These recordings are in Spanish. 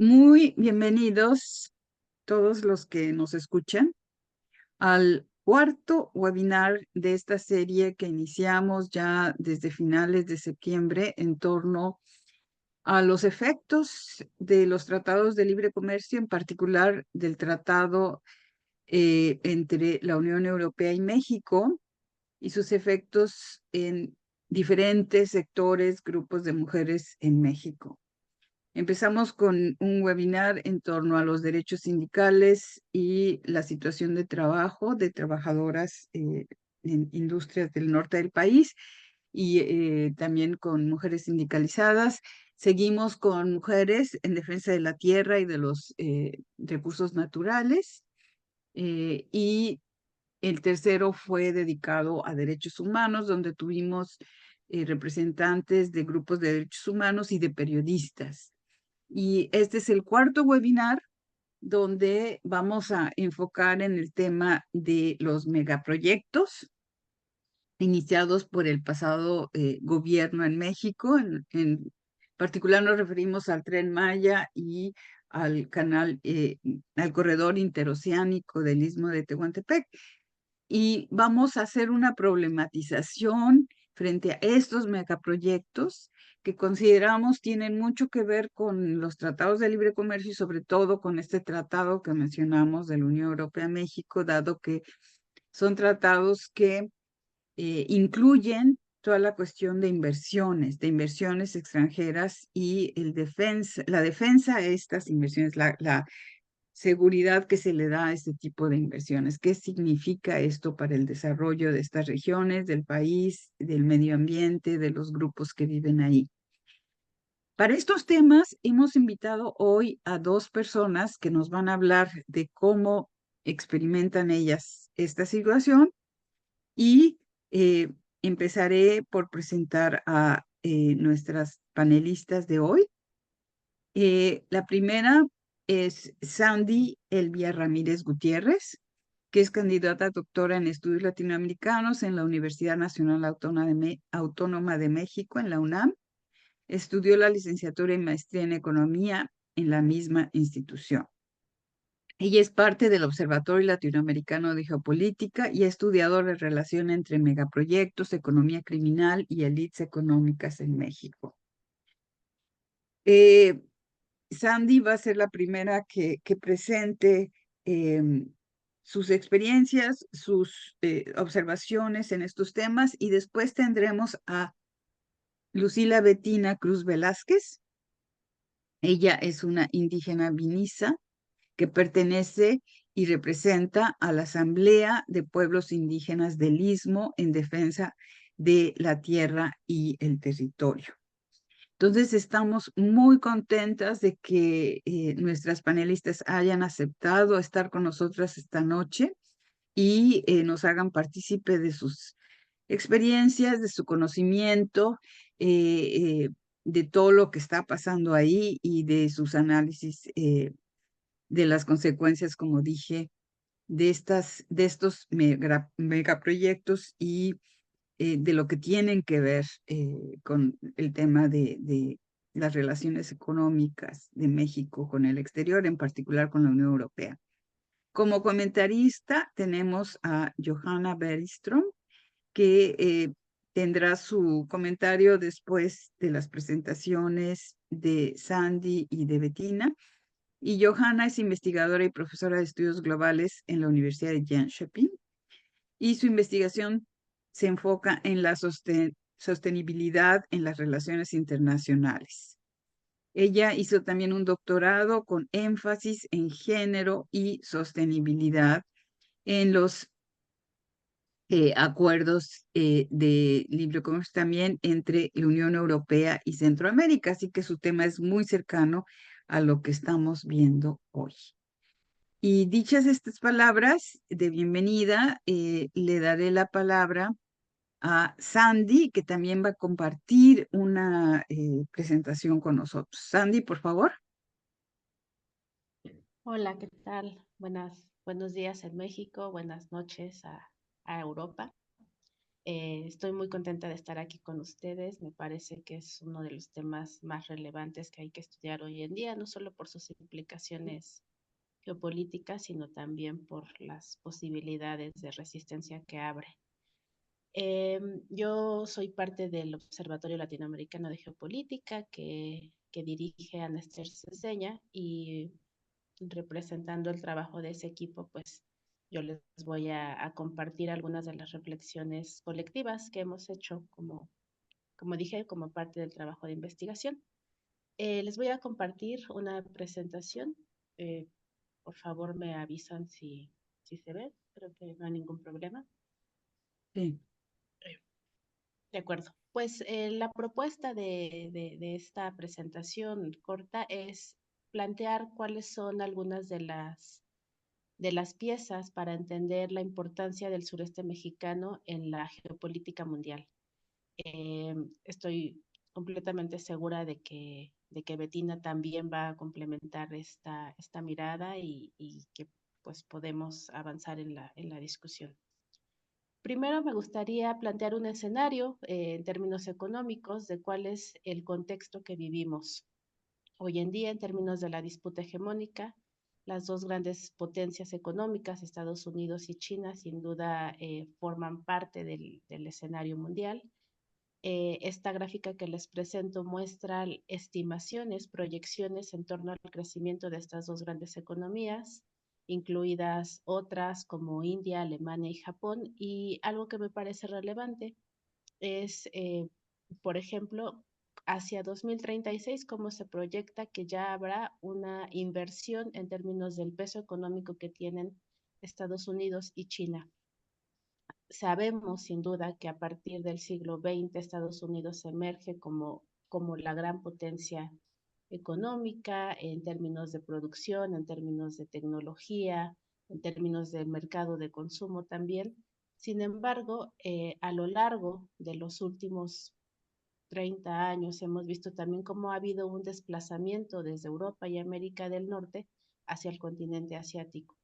Muy bienvenidos todos los que nos escuchan al cuarto webinar de esta serie que iniciamos ya desde finales de septiembre en torno a los efectos de los tratados de libre comercio, en particular del tratado entre la Unión Europea y México y sus efectos en diferentes sectores, grupos de mujeres en México. Empezamos con un webinar en torno a los derechos sindicales y la situación de trabajo de trabajadoras en industrias del norte del país y también con mujeres sindicalizadas. Seguimos con mujeres en defensa de la tierra y de los recursos naturales. Y el tercero fue dedicado a derechos humanos, donde tuvimos representantes de grupos de derechos humanos y de periodistas. Y este es el cuarto webinar donde vamos a enfocar en el tema de los megaproyectos iniciados por el pasado gobierno en México. En particular nos referimos al Tren Maya y al al corredor interoceánico del Istmo de Tehuantepec. Y vamos a hacer una problematización frente a estos megaproyectos que consideramos tienen mucho que ver con los tratados de libre comercio y sobre todo con este tratado que mencionamos de la Unión Europea-México, dado que son tratados que incluyen toda la cuestión de inversiones extranjeras y la defensa de estas inversiones, la seguridad que se le da a este tipo de inversiones. ¿Qué significa esto para el desarrollo de estas regiones, del país, del medio ambiente, de los grupos que viven ahí? Para estos temas hemos invitado hoy a dos personas que nos van a hablar de cómo experimentan ellas esta situación y empezaré por presentar a nuestras panelistas de hoy. La primera es Sandy Elvia Ramírez Gutiérrez, que es candidata a doctora en estudios latinoamericanos en la Universidad Nacional Autónoma de México, en la UNAM. Estudió la licenciatura y maestría en economía en la misma institución. Ella es parte del Observatorio Latinoamericano de Geopolítica y ha estudiado la relación entre megaproyectos, economía criminal y élites económicas en México. Sandy va a ser la primera que presente sus experiencias, sus observaciones en estos temas y después tendremos a Lucila Betina Cruz Velázquez. Ella es una indígena vinisa que pertenece y representa a la Asamblea de Pueblos Indígenas del Istmo en defensa de la tierra y el territorio. Entonces, estamos muy contentas de que nuestras panelistas hayan aceptado estar con nosotras esta noche y nos hagan partícipe de sus experiencias, de su conocimiento, de todo lo que está pasando ahí y de sus análisis de las consecuencias, como dije, de estos megaproyectos y de lo que tienen que ver con el tema de las relaciones económicas de México con el exterior, en particular con la Unión Europea. Como comentarista tenemos a Johanna Bergström, que tendrá su comentario después de las presentaciones de Sandy y de Bettina. Y Johanna es investigadora y profesora de estudios globales en la Universidad de Jönköping y su investigación se enfoca en la sostenibilidad en las relaciones internacionales. Ella hizo también un doctorado con énfasis en género y sostenibilidad en los acuerdos de libre comercio también entre la Unión Europea y Centroamérica, así que su tema es muy cercano a lo que estamos viendo hoy. Y dichas estas palabras de bienvenida, le daré la palabra a Sandy, que también va a compartir una presentación con nosotros. Sandy, por favor. Hola, ¿qué tal? Buenos días en México, buenas noches a Europa. Estoy muy contenta de estar aquí con ustedes. Me parece que es uno de los temas más relevantes que hay que estudiar hoy en día, no solo por sus implicaciones geopolíticas, sino también por las posibilidades de resistencia que abre. Yo soy parte del Observatorio Latinoamericano de Geopolítica que dirige Anester Ceseña y representando el trabajo de ese equipo, pues yo les voy a compartir algunas de las reflexiones colectivas que hemos hecho, como dije, como parte del trabajo de investigación. Les voy a compartir una presentación. Eh, por favor, me avisan si se ve. Creo que no hay ningún problema. Sí, De acuerdo. Pues la propuesta de esta presentación corta es plantear cuáles son algunas de las piezas para entender la importancia del sureste mexicano en la geopolítica mundial. Eh, Estoy completamente segura de que Betina también va a complementar esta mirada y que pues podemos avanzar en la discusión. Primero me gustaría plantear un escenario en términos económicos de cuál es el contexto que vivimos hoy en día en términos de la disputa hegemónica. Las dos grandes potencias económicas, Estados Unidos y China, sin duda forman parte del escenario mundial. Esta gráfica que les presento muestra estimaciones, proyecciones en torno al crecimiento de estas dos grandes economías, incluidas otras como India, Alemania y Japón. Y algo que me parece relevante es, por ejemplo, hacia 2036, cómo se proyecta que ya habrá una inversión en términos del peso económico que tienen Estados Unidos y China. Sabemos sin duda que a partir del siglo XX Estados Unidos emerge como la gran potencia económica en términos de producción, en términos de tecnología, en términos del mercado de consumo también. Sin embargo, a lo largo de los últimos 30 años hemos visto también cómo ha habido un desplazamiento desde Europa y América del Norte hacia el continente asiático.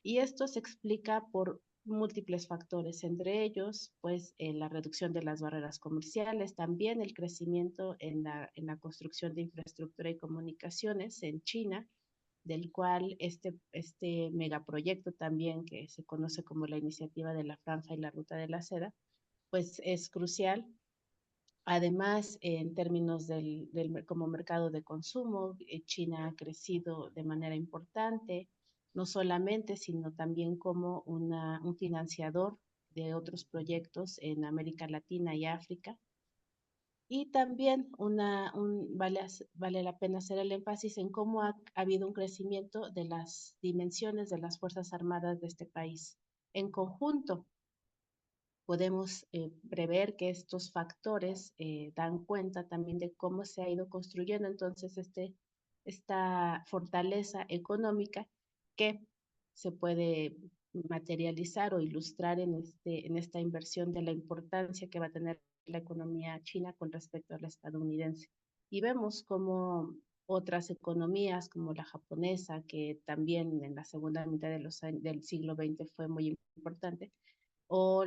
Y esto se explica por múltiples factores, entre ellos, pues, la reducción de las barreras comerciales, también el crecimiento en la construcción de infraestructura y comunicaciones en China, del cual este megaproyecto también, que se conoce como la iniciativa de la Franja y la Ruta de la Seda, pues es crucial. Además, en términos como mercado de consumo, China ha crecido de manera importante, no solamente, sino también como un financiador de otros proyectos en América Latina y África. Y también vale la pena hacer el énfasis en cómo ha habido un crecimiento de las dimensiones de las Fuerzas Armadas de este país. En conjunto, podemos prever que estos factores dan cuenta también de cómo se ha ido construyendo entonces esta fortaleza económica que se puede materializar o ilustrar en esta inversión de la importancia que va a tener la economía china con respecto a la estadounidense. Y vemos cómo otras economías como la japonesa, que también en la segunda mitad del siglo XX fue muy importante, o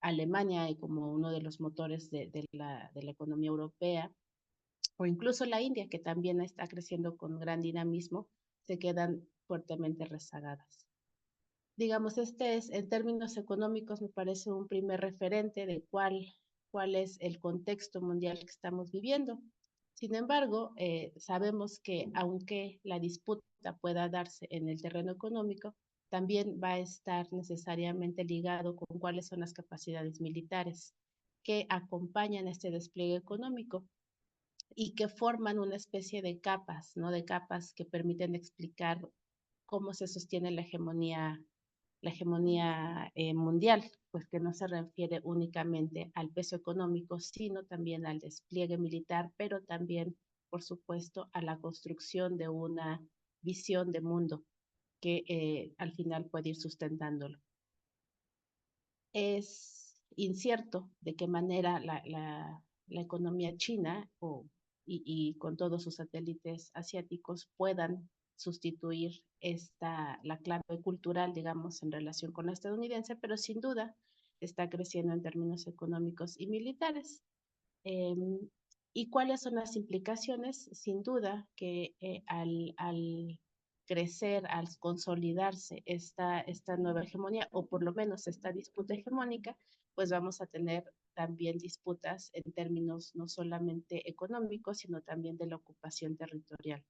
Alemania como uno de los motores de la economía europea, o incluso la India, que también está creciendo con gran dinamismo, se quedan fuertemente rezagadas. Digamos, este es, en términos económicos, me parece un primer referente de cuál es el contexto mundial que estamos viviendo. Sin embargo, sabemos que aunque la disputa pueda darse en el terreno económico, también va a estar necesariamente ligado con cuáles son las capacidades militares que acompañan este despliegue económico y que forman una especie de capas, ¿no? De capas que permiten explicar cómo se sostiene la hegemonía mundial, pues que no se refiere únicamente al peso económico, sino también al despliegue militar, pero también, por supuesto, a la construcción de una visión de mundo que al final puede ir sustentándolo. Es incierto de qué manera la economía china y con todos sus satélites asiáticos puedan sustituir la clave cultural, digamos, en relación con la estadounidense, pero sin duda está creciendo en términos económicos y militares. Em, ¿Y cuáles son las implicaciones? Sin duda que al crecer, al consolidarse esta nueva hegemonía, o por lo menos esta disputa hegemónica, pues vamos a tener también disputas en términos no solamente económicos, sino también de la ocupación territorial.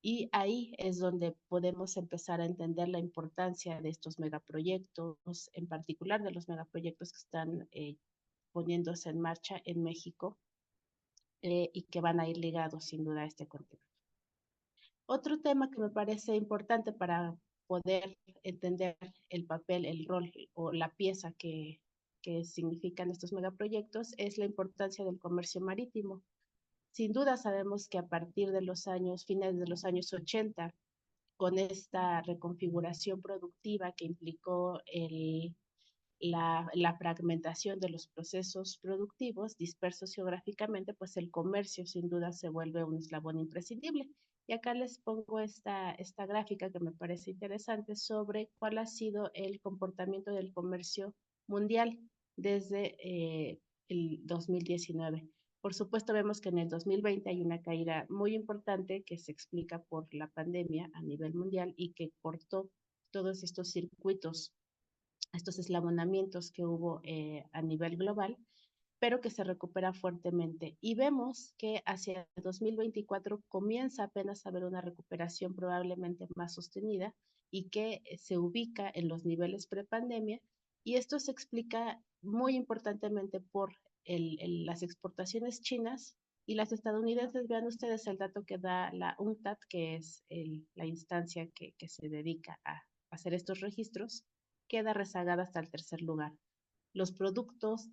Y ahí es donde podemos empezar a entender la importancia de estos megaproyectos, en particular de los megaproyectos que están poniéndose en marcha en México, y que van a ir ligados sin duda a este contexto. Otro tema que me parece importante para poder entender el papel, el rol o la pieza que significan estos megaproyectos es la importancia del comercio marítimo. Sin duda sabemos que a partir de los años, finales de los años 80, con esta reconfiguración productiva que implicó la fragmentación de los procesos productivos dispersos geográficamente, pues el comercio sin duda se vuelve un eslabón imprescindible. Y acá les pongo esta gráfica que me parece interesante sobre cuál ha sido el comportamiento del comercio mundial desde el 2019. Por supuesto, vemos que en el 2020 hay una caída muy importante que se explica por la pandemia a nivel mundial y que cortó todos estos circuitos, estos eslabonamientos que hubo a nivel global, pero que se recupera fuertemente. Y vemos que hacia 2024 comienza apenas a haber una recuperación probablemente más sostenida y que se ubica en los niveles prepandemia. Y esto se explica muy importantemente por las exportaciones chinas y las estadounidenses. Vean ustedes el dato que da la UNCTAD, que es la instancia que se dedica a hacer estos registros, queda rezagada hasta el tercer lugar. Los productos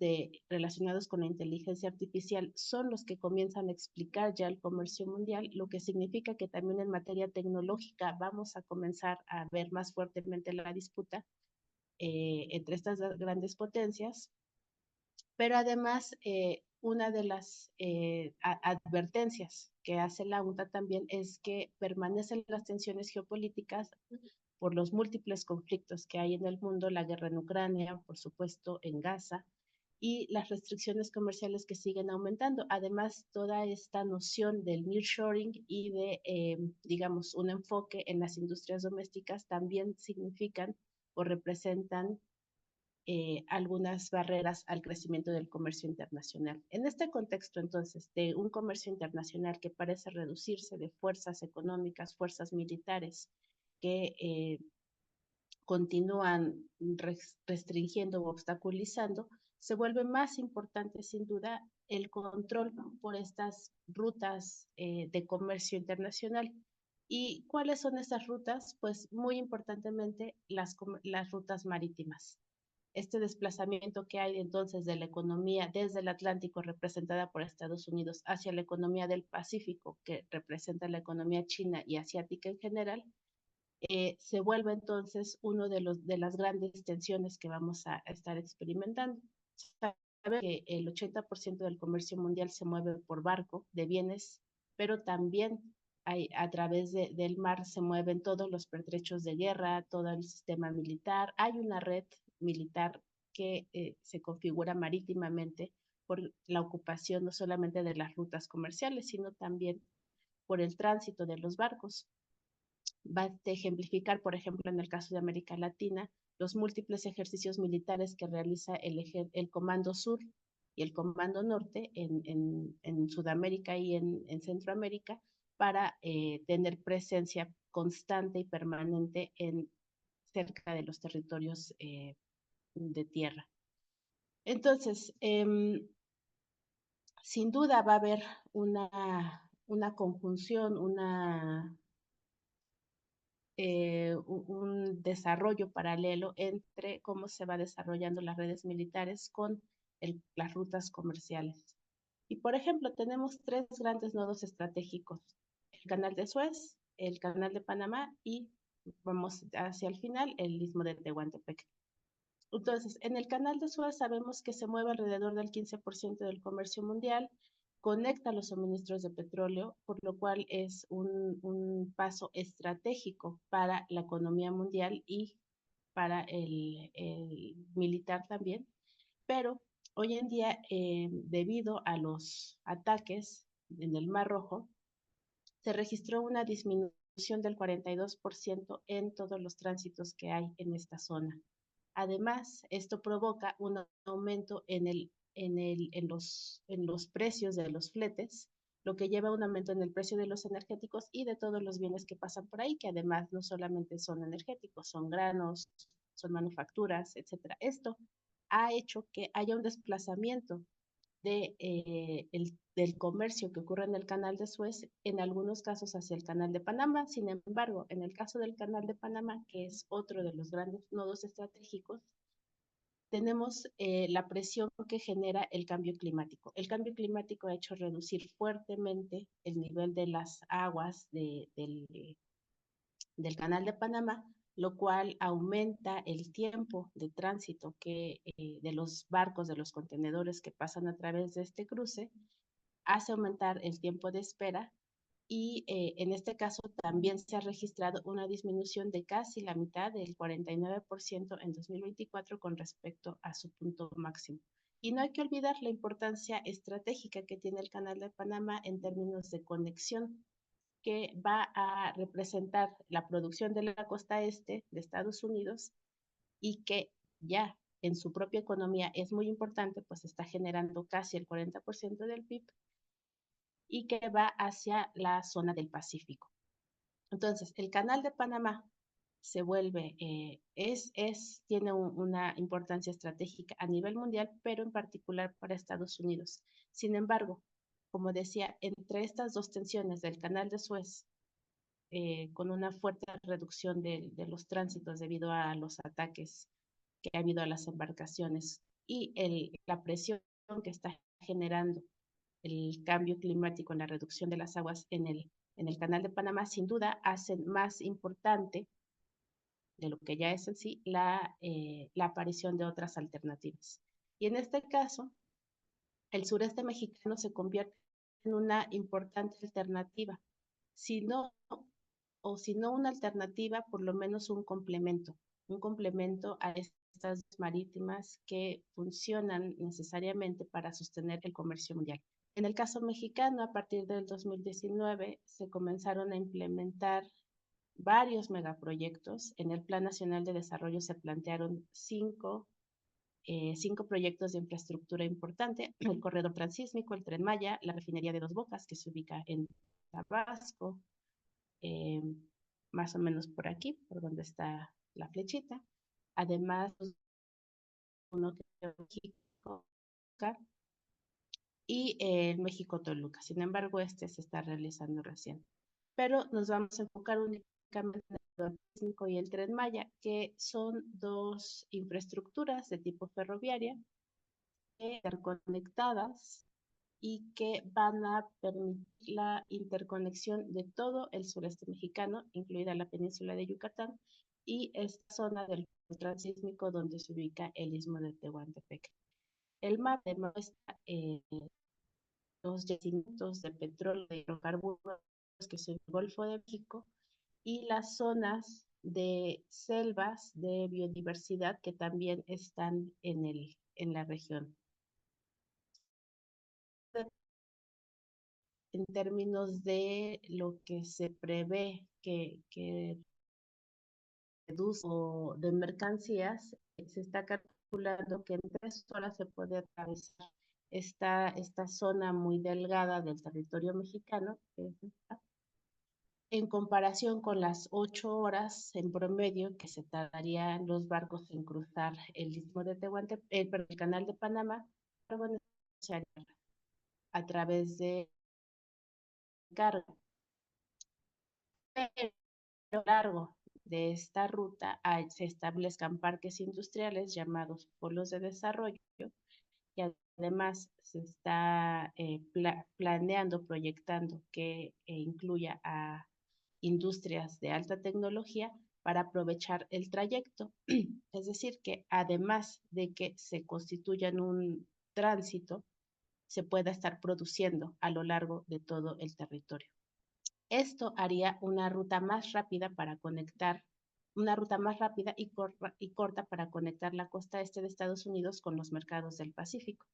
relacionados con la inteligencia artificial son los que comienzan a explicar ya el comercio mundial, lo que significa que también en materia tecnológica vamos a comenzar a ver más fuertemente la disputa entre estas grandes potencias. Pero además, una de las advertencias que hace la UNTA también es que permanecen las tensiones geopolíticas por los múltiples conflictos que hay en el mundo, la guerra en Ucrania, por supuesto, en Gaza, y las restricciones comerciales que siguen aumentando. Además, toda esta noción del nearshoring y de, digamos, un enfoque en las industrias domésticas también significan o representan algunas barreras al crecimiento del comercio internacional. En este contexto, entonces, de un comercio internacional que parece reducirse de fuerzas económicas, fuerzas militares, que continúan restringiendo o obstaculizando, se vuelve más importante sin duda el control por estas rutas de comercio internacional. ¿Y cuáles son estas rutas? Pues muy importantemente las rutas marítimas. Este desplazamiento que hay entonces de la economía desde el Atlántico representada por Estados Unidos hacia la economía del Pacífico, que representa la economía china y asiática en general, se vuelve entonces uno de las grandes tensiones que vamos a estar experimentando. Sabe que el 80% del comercio mundial se mueve por barco de bienes, pero también a través del mar se mueven todos los pertrechos de guerra, todo el sistema militar. Hay una red militar que se configura marítimamente por la ocupación no solamente de las rutas comerciales, sino también por el tránsito de los barcos. Va a ejemplificar, por ejemplo, en el caso de América Latina, los múltiples ejercicios militares que realiza el Comando Sur y el Comando Norte en Sudamérica y en Centroamérica para tener presencia constante y permanente cerca de los territorios de tierra. Entonces, sin duda va a haber una conjunción, un desarrollo paralelo entre cómo se va desarrollando las redes militares con las rutas comerciales. Y por ejemplo, tenemos tres grandes nodos estratégicos: el canal de Suez, el canal de Panamá y vamos hacia el final, el istmo de Tehuantepec. Entonces, en el canal de Suez sabemos que se mueve alrededor del 15% del comercio mundial, conecta los suministros de petróleo, por lo cual es un paso estratégico para la economía mundial y para el militar también, Pero hoy en día, debido a los ataques en el Mar Rojo, se registró una disminución del 42% en todos los tránsitos que hay en esta zona. Además, esto provoca un aumento en los precios de los fletes, lo que lleva a un aumento en el precio de los energéticos y de todos los bienes que pasan por ahí, que además no solamente son energéticos, son granos, son manufacturas, etcétera. Esto ha hecho que haya un desplazamiento del comercio que ocurre en el canal de Suez, en algunos casos hacia el canal de Panamá. Sin embargo, en el caso del canal de Panamá, que es otro de los grandes nodos estratégicos, tenemos la presión que genera el cambio climático. El cambio climático ha hecho reducir fuertemente el nivel de las aguas del canal de Panamá, lo cual aumenta el tiempo de tránsito de los barcos, de los contenedores que pasan a través de este cruce, hace aumentar el tiempo de espera y en este caso también se ha registrado una disminución de casi la mitad, del 49% en 2024 con respecto a su punto máximo. Y no hay que olvidar la importancia estratégica que tiene el Canal de Panamá en términos de conexión, que va a representar la producción de la costa este de Estados Unidos y que ya en su propia economía es muy importante, pues está generando casi el 40% del PIB y que va hacia la zona del Pacífico. Entonces, el canal de Panamá se vuelve, tiene una importancia estratégica a nivel mundial, pero en particular para Estados Unidos. Sin embargo, como decía, entre estas dos tensiones del canal de Suez, con una fuerte reducción de los tránsitos debido a los ataques que ha habido a las embarcaciones y la presión que está generando el cambio climático en la reducción de las aguas en el canal de Panamá, sin duda hacen más importante de lo que ya es en sí la aparición de otras alternativas. Y en este caso, el sureste mexicano se convierte en una importante alternativa, si no, o si no una alternativa, por lo menos un complemento a estas marítimas que funcionan necesariamente para sostener el comercio mundial. En el caso mexicano, a partir del 2019, se comenzaron a implementar varios megaproyectos. En el Plan Nacional de Desarrollo se plantearon cinco proyectos de infraestructura importante: el corredor transísmico, el Tren Maya, la refinería de Dos Bocas, que se ubica en Tabasco, eh, más o menos por aquí, por donde está la flechita. Además, uno que es México y el México-Toluca. Sin embargo, este se está realizando recién. Pero nos vamos a enfocar únicamente en el transísmico y el Tren Maya, que son dos infraestructuras de tipo ferroviaria interconectadas y que van a permitir la interconexión de todo el sureste mexicano, incluida la península de Yucatán y esta zona del transísmico donde se ubica el istmo de Tehuantepec. El mapa muestra los yacimientos de petróleo y hidrocarburos que son el Golfo de México y las zonas de selvas de biodiversidad que también están en la región. En términos de lo que se prevé que reduce de mercancías, se está calculando que en 3 horas se puede atravesar esta zona muy delgada del territorio mexicano, en comparación con las 8 horas en promedio que se tardarían los barcos en cruzar el istmo de Tehuantepec, el canal de Panamá, a través de carga. Pero a lo largo de esta ruta se establezcan parques industriales llamados polos de desarrollo, y además se está planeando, proyectando que incluya a industrias de alta tecnología para aprovechar el trayecto. Es decir, que además de que se constituya en un tránsito, se pueda estar produciendo a lo largo de todo el territorio. Esto haría una ruta más rápida para conectar una ruta más rápida y corta para conectar la costa este de Estados Unidos con los mercados del Pacífico.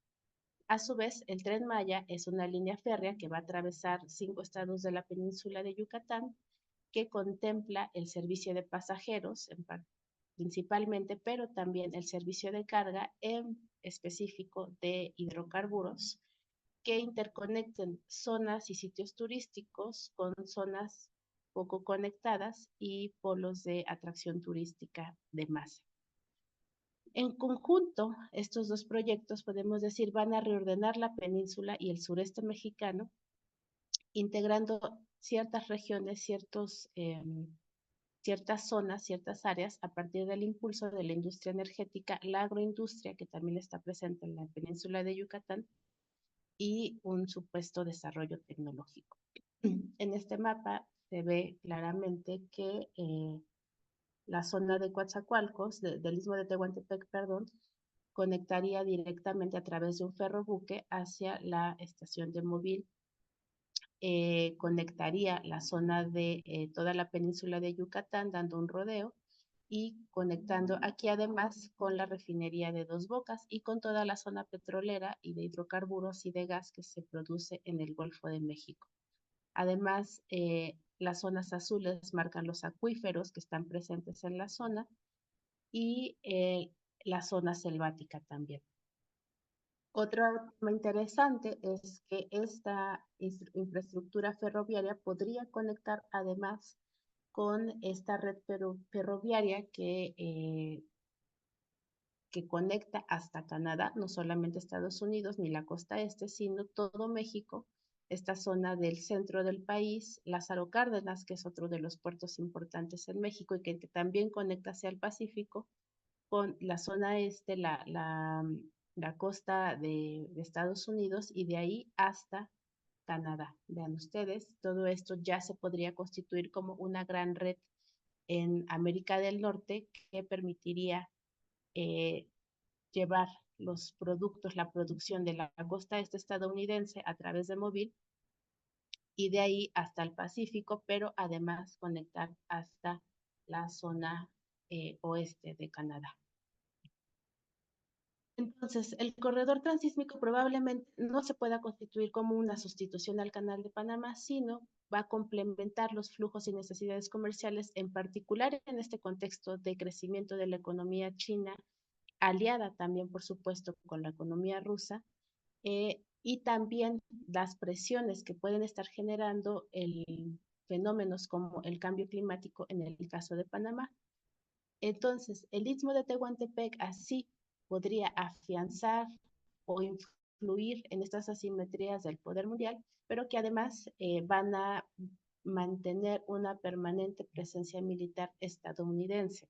A su vez, el Tren Maya es una línea férrea que va a atravesar 5 estados de la península de Yucatán, que contempla el servicio de pasajeros principalmente, pero también el servicio de carga, en específico de hidrocarburos, que interconecten zonas y sitios turísticos con zonas poco conectadas y polos de atracción turística de masa. En conjunto, estos dos proyectos, podemos decir, van a reordenar la península y el sureste mexicano, integrando ciertas regiones, ciertas zonas, ciertas áreas, a partir del impulso de la industria energética, la agroindustria, que también está presente en la península de Yucatán, y un supuesto desarrollo tecnológico. En este mapa se ve claramente que la zona de Coatzacoalcos, del istmo de Tehuantepec, perdón, conectaría directamente a través de un ferrobuque hacia la estación de Movil, conectaría la zona de toda la península de Yucatán dando un rodeo y conectando aquí además con la refinería de Dos Bocas y con toda la zona petrolera y de hidrocarburos y de gas que se produce en el Golfo de México. Además, las zonas azules marcan los acuíferos que están presentes en la zona y la zona selvática también. Otro tema interesante es que esta infraestructura ferroviaria podría conectar además con esta red ferroviaria que conecta hasta Canadá, no solamente Estados Unidos ni la costa este, sino todo México, esta zona del centro del país, Lázaro Cárdenas, que es otro de los puertos importantes en México y que también conecta hacia el Pacífico, con la zona este, la costa de Estados Unidos y de ahí hasta Canadá. Vean ustedes, todo esto ya se podría constituir como una gran red en América del Norte que permitiría eh, llevar los productos, la producción de la costa este estadounidense a través de Mobile y de ahí hasta el Pacífico, pero además conectar hasta la zona oeste de Canadá. Entonces, el corredor transísmico probablemente no se pueda constituir como una sustitución al Canal de Panamá, sino va a complementar los flujos y necesidades comerciales, en particular en este contexto de crecimiento de la economía china, aliada también, por supuesto, con la economía rusa, y también las presiones que pueden estar generando fenómenos como el cambio climático en el caso de Panamá. Entonces, el istmo de Tehuantepec así podría afianzar o influir en estas asimetrías del poder mundial, pero que además van a mantener una permanente presencia militar estadounidense.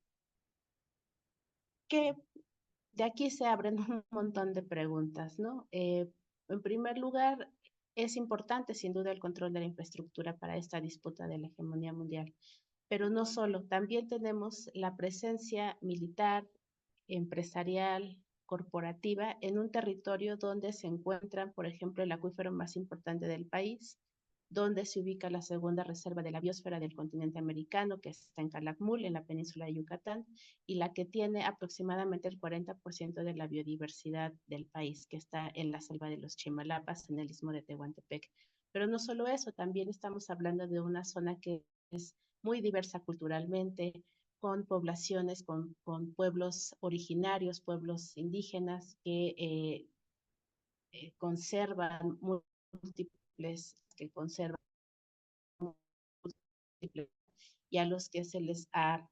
Que de aquí se abren un montón de preguntas, ¿no? En primer lugar, es importante sin duda el control de la infraestructura para esta disputa de la hegemonía mundial, pero no solo, también tenemos la presencia militar, empresarial, corporativa en un territorio donde se encuentran, por ejemplo, el acuífero más importante del país, donde se ubica la segunda reserva de la biosfera del continente americano, que está en Calakmul, en la península de Yucatán, y la que tiene aproximadamente el 40% de la biodiversidad del país, que está en la selva de los Chimalapas, en el istmo de Tehuantepec. Pero no solo eso, también estamos hablando de una zona que es muy diversa culturalmente, con poblaciones, con pueblos originarios, pueblos indígenas que conservan múltiples, que conservan múltiples, y a los que se les ha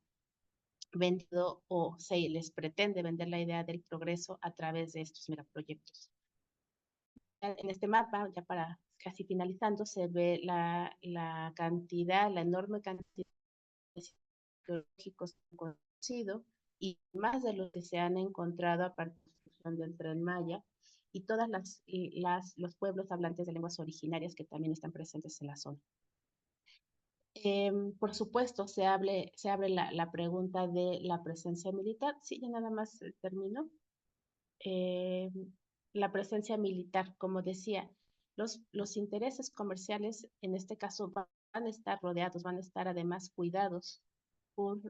vendido o se les pretende vender la idea del progreso a través de estos megaproyectos. En este mapa, ya para casi finalizando, se ve la cantidad, la enorme cantidad de geológicos conocidos y más de los que se han encontrado a partir de la construcción del Tren Maya y todas los pueblos hablantes de lenguas originarias que también están presentes en la zona. Por supuesto, se abre la pregunta de la presencia militar. Sí, ya nada más termino. La presencia militar, como decía, los intereses comerciales en este caso van a estar rodeados, van a estar además cuidados por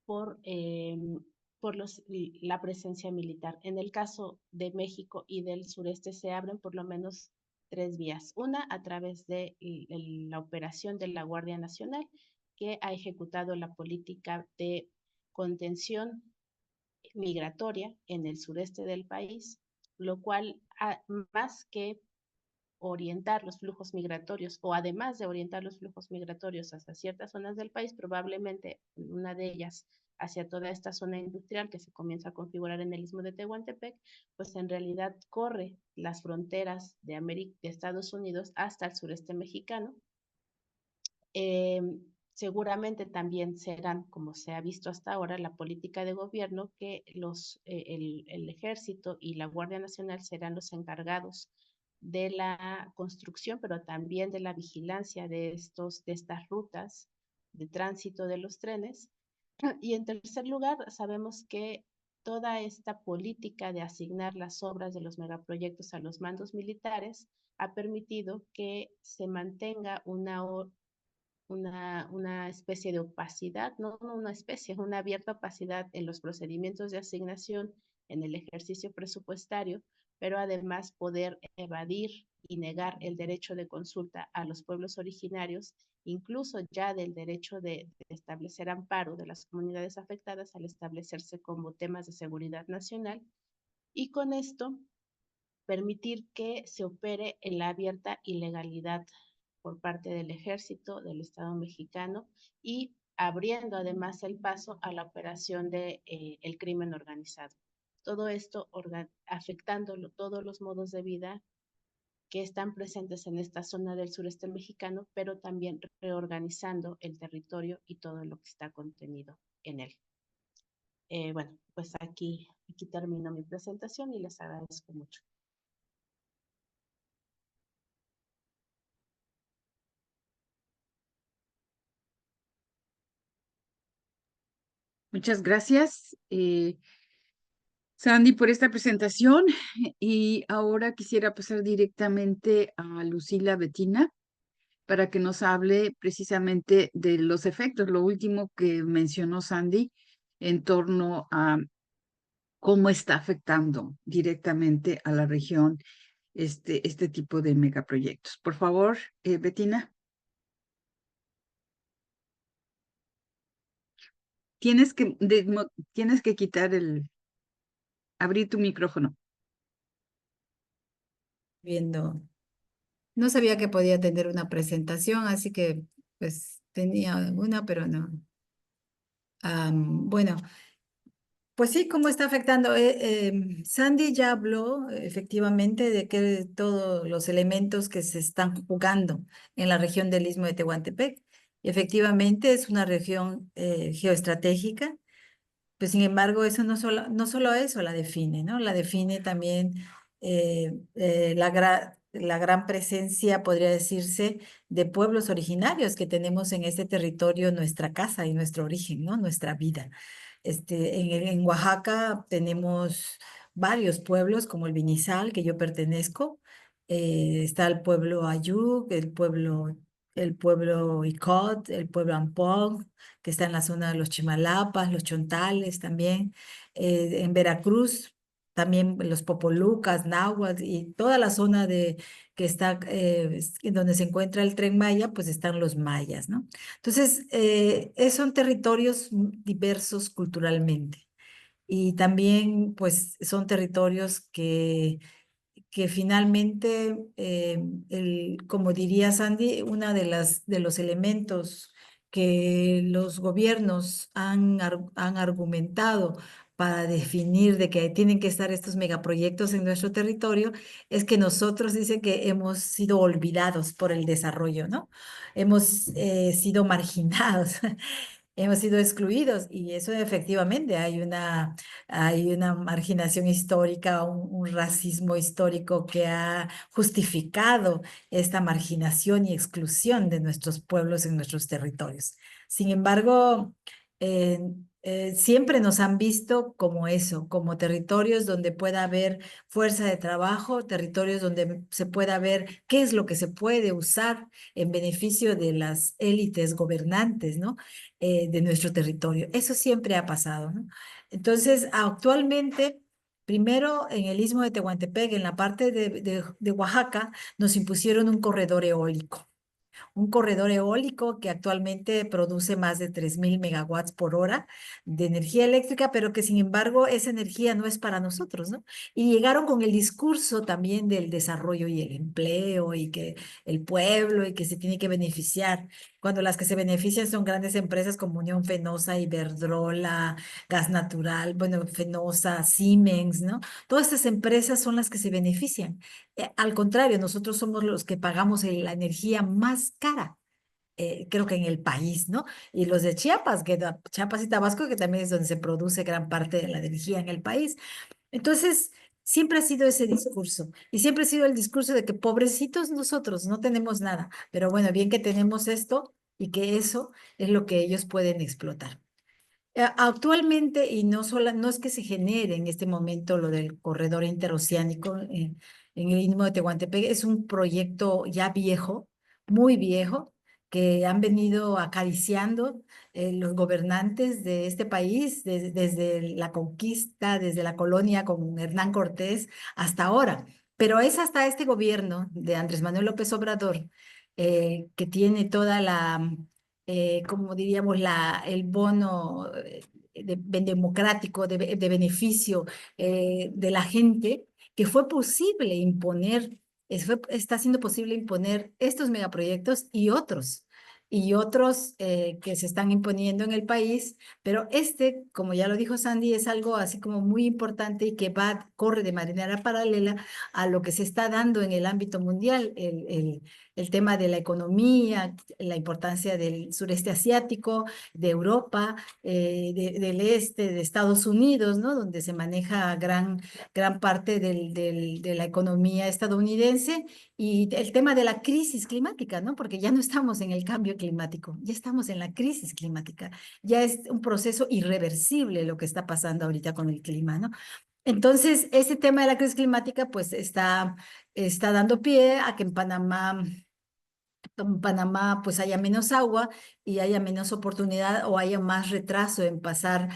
por, eh, la presencia militar. En el caso de México y del sureste se abren por lo menos tres vías. Una, a través de la operación de la Guardia Nacional, que ha ejecutado la política de contención migratoria en el sureste del país, lo cual, más que orientar los flujos migratorios, o además de orientar los flujos migratorios hacia ciertas zonas del país, probablemente una de ellas hacia toda esta zona industrial que se comienza a configurar en el istmo de Tehuantepec, pues en realidad corre las fronteras de Estados Unidos hasta el sureste mexicano. Eh, Seguramente también serán, como se ha visto hasta ahora, la política de gobierno que el ejército y la Guardia Nacional serán los encargados de la construcción, pero también de la vigilancia de estas rutas de tránsito de los trenes. Y en tercer lugar, sabemos que toda esta política de asignar las obras de los megaproyectos a los mandos militares ha permitido que se mantenga una especie de opacidad, no una especie, una abierta opacidad en los procedimientos de asignación, en el ejercicio presupuestario, pero además poder evadir y negar el derecho de consulta a los pueblos originarios, incluso ya del derecho de establecer amparo de las comunidades afectadas al establecerse como temas de seguridad nacional, y con esto permitir que se opere en la abierta ilegalidad por parte del ejército del Estado mexicano y abriendo además el paso a la operación de el crimen organizado. Todo esto afectando todos los modos de vida que están presentes en esta zona del sureste mexicano, pero también reorganizando el territorio y todo lo que está contenido en él. Bueno, pues aquí termino mi presentación y les agradezco mucho. Muchas gracias, Sandy, por esta presentación. Y ahora quisiera pasar directamente a Lucila Betina para que nos hable precisamente de los efectos, lo último que mencionó Sandy en torno a cómo está afectando directamente a la región este tipo de megaproyectos. Por favor, Betina. Tienes que abrir tu micrófono. Viendo, no sabía que podía tener una presentación, así que pues tenía una, pero no. Bueno, pues sí, ¿cómo está afectando? Sandy ya habló efectivamente de que todos los elementos que se están jugando en la región del Istmo de Tehuantepec. Efectivamente es una región geoestratégica. Pues sin embargo, eso no solo eso la define, ¿no? La define también la gran presencia, podría decirse, de pueblos originarios que tenemos en este territorio, nuestra casa y nuestro origen, ¿no? Nuestra vida. En Oaxaca tenemos varios pueblos, como el Vinizal, que yo pertenezco. Está el pueblo Ayuk, el pueblo Icot, el pueblo Ampong, que está en la zona de los Chimalapas, los Chontales también. En Veracruz, también los Popolucas, Náhuatl y toda la zona que está en donde se encuentra el Tren Maya, pues están los mayas, ¿no? Entonces, son territorios diversos culturalmente y también, pues, son territorios que finalmente, como diría Sandy, una de los elementos que los gobiernos han argumentado para definir de que tienen que estar estos megaproyectos en nuestro territorio, es que nosotros dicen que hemos sido olvidados por el desarrollo, ¿no? Hemos sido marginados. Hemos sido excluidos y eso efectivamente hay una marginación histórica, un racismo histórico que ha justificado esta marginación y exclusión de nuestros pueblos en nuestros territorios. Sin embargo, Siempre nos han visto como eso, como territorios donde pueda haber fuerza de trabajo, territorios donde se pueda ver qué es lo que se puede usar en beneficio de las élites gobernantes, ¿no? De nuestro territorio. Eso siempre ha pasado, ¿no? Entonces, actualmente, primero en el Istmo de Tehuantepec, en la parte de Oaxaca, nos impusieron un corredor eólico. Un corredor eólico que actualmente produce más de 3.000 megawatts por hora de energía eléctrica, pero que sin embargo esa energía no es para nosotros, ¿no? Y llegaron con el discurso también del desarrollo y el empleo y que el pueblo y que se tiene que beneficiar, cuando las que se benefician son grandes empresas como Unión Fenosa, Iberdrola, Gas Natural, bueno, Fenosa, Siemens, ¿no? Todas estas empresas son las que se benefician. Al contrario, nosotros somos los que pagamos la energía más cara, creo que en el país, ¿no? Y los de Chiapas, Chiapas y Tabasco, que también es donde se produce gran parte de la energía en el país. Entonces, siempre ha sido ese discurso y siempre ha sido el discurso de que pobrecitos nosotros, no tenemos nada, pero bueno, bien que tenemos esto y que eso es lo que ellos pueden explotar. Actualmente, y no es que se genere en este momento lo del corredor interoceánico en el Istmo de Tehuantepec, es un proyecto ya viejo, muy viejo, que han venido acariciando los gobernantes de este país desde la conquista, desde la colonia con Hernán Cortés hasta ahora. Pero es hasta este gobierno de Andrés Manuel López Obrador que tiene toda como diríamos, el bono democrático de beneficio de la gente, que fue posible imponer, está siendo posible imponer estos megaproyectos y otros que se están imponiendo en el país, pero este, como ya lo dijo Sandy, es algo así como muy importante y que corre de manera paralela a lo que se está dando en el ámbito mundial, el tema de la economía, la importancia del sureste asiático, de Europa, del este, de Estados Unidos, ¿no? Donde se maneja gran parte de la economía estadounidense y el tema de la crisis climática, ¿no? Porque ya no estamos en el cambio climático, ya estamos en la crisis climática, ya es un proceso irreversible lo que está pasando ahorita con el clima, ¿no? Entonces, ese tema de la crisis climática, pues está dando pie a que en Panamá pues haya menos agua y haya menos oportunidad o haya más retraso en pasar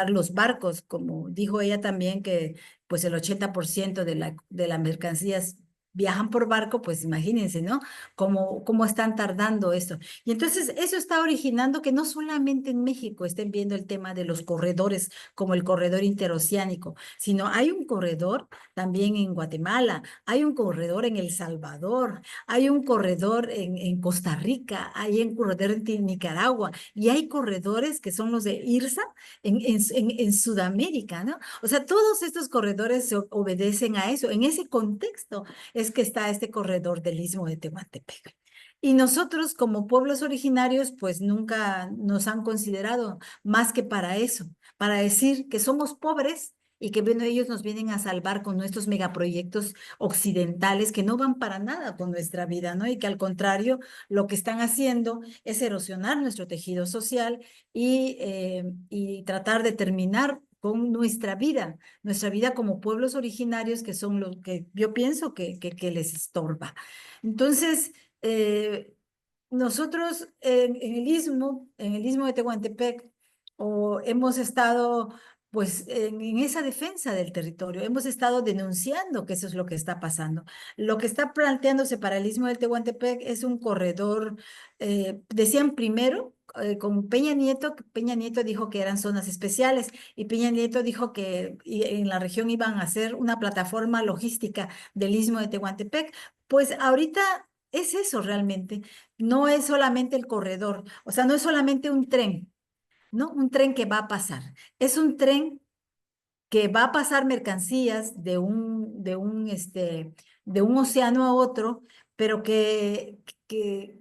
los barcos, como dijo ella también que pues el 80% de las mercancías viajan por barco, pues imagínense, ¿no? Cómo están tardando esto. Y entonces eso está originando que no solamente en México estén viendo el tema de los corredores como el corredor interoceánico, sino hay un corredor también en Guatemala, hay un corredor en El Salvador, hay un corredor en Costa Rica, hay un corredor en Nicaragua y hay corredores que son los de IRSA en Sudamérica, ¿no? O sea, todos estos corredores obedecen a eso. En ese contexto es que está este corredor del Istmo de Tehuantepec. Y nosotros como pueblos originarios, pues nunca nos han considerado más que para eso, para decir que somos pobres y que bueno, ellos nos vienen a salvar con nuestros megaproyectos occidentales que no van para nada con nuestra vida, ¿no? Y que al contrario, lo que están haciendo es erosionar nuestro tejido social y tratar de terminar con nuestra vida como pueblos originarios que son los que yo pienso que les estorba. Entonces, nosotros en el Istmo de Tehuantepec, hemos estado pues en esa defensa del territorio, hemos estado denunciando que eso es lo que está pasando. Lo que está planteándose para el Istmo del Tehuantepec es un corredor, decían primero, con Peña Nieto dijo que eran zonas especiales y Peña Nieto dijo que en la región iban a hacer una plataforma logística del Istmo de Tehuantepec. Pues ahorita es eso realmente, no es solamente el corredor, o sea, no es solamente un tren, ¿no? Un tren que va a pasar. Es un tren que va a pasar mercancías de un océano a otro, pero que, que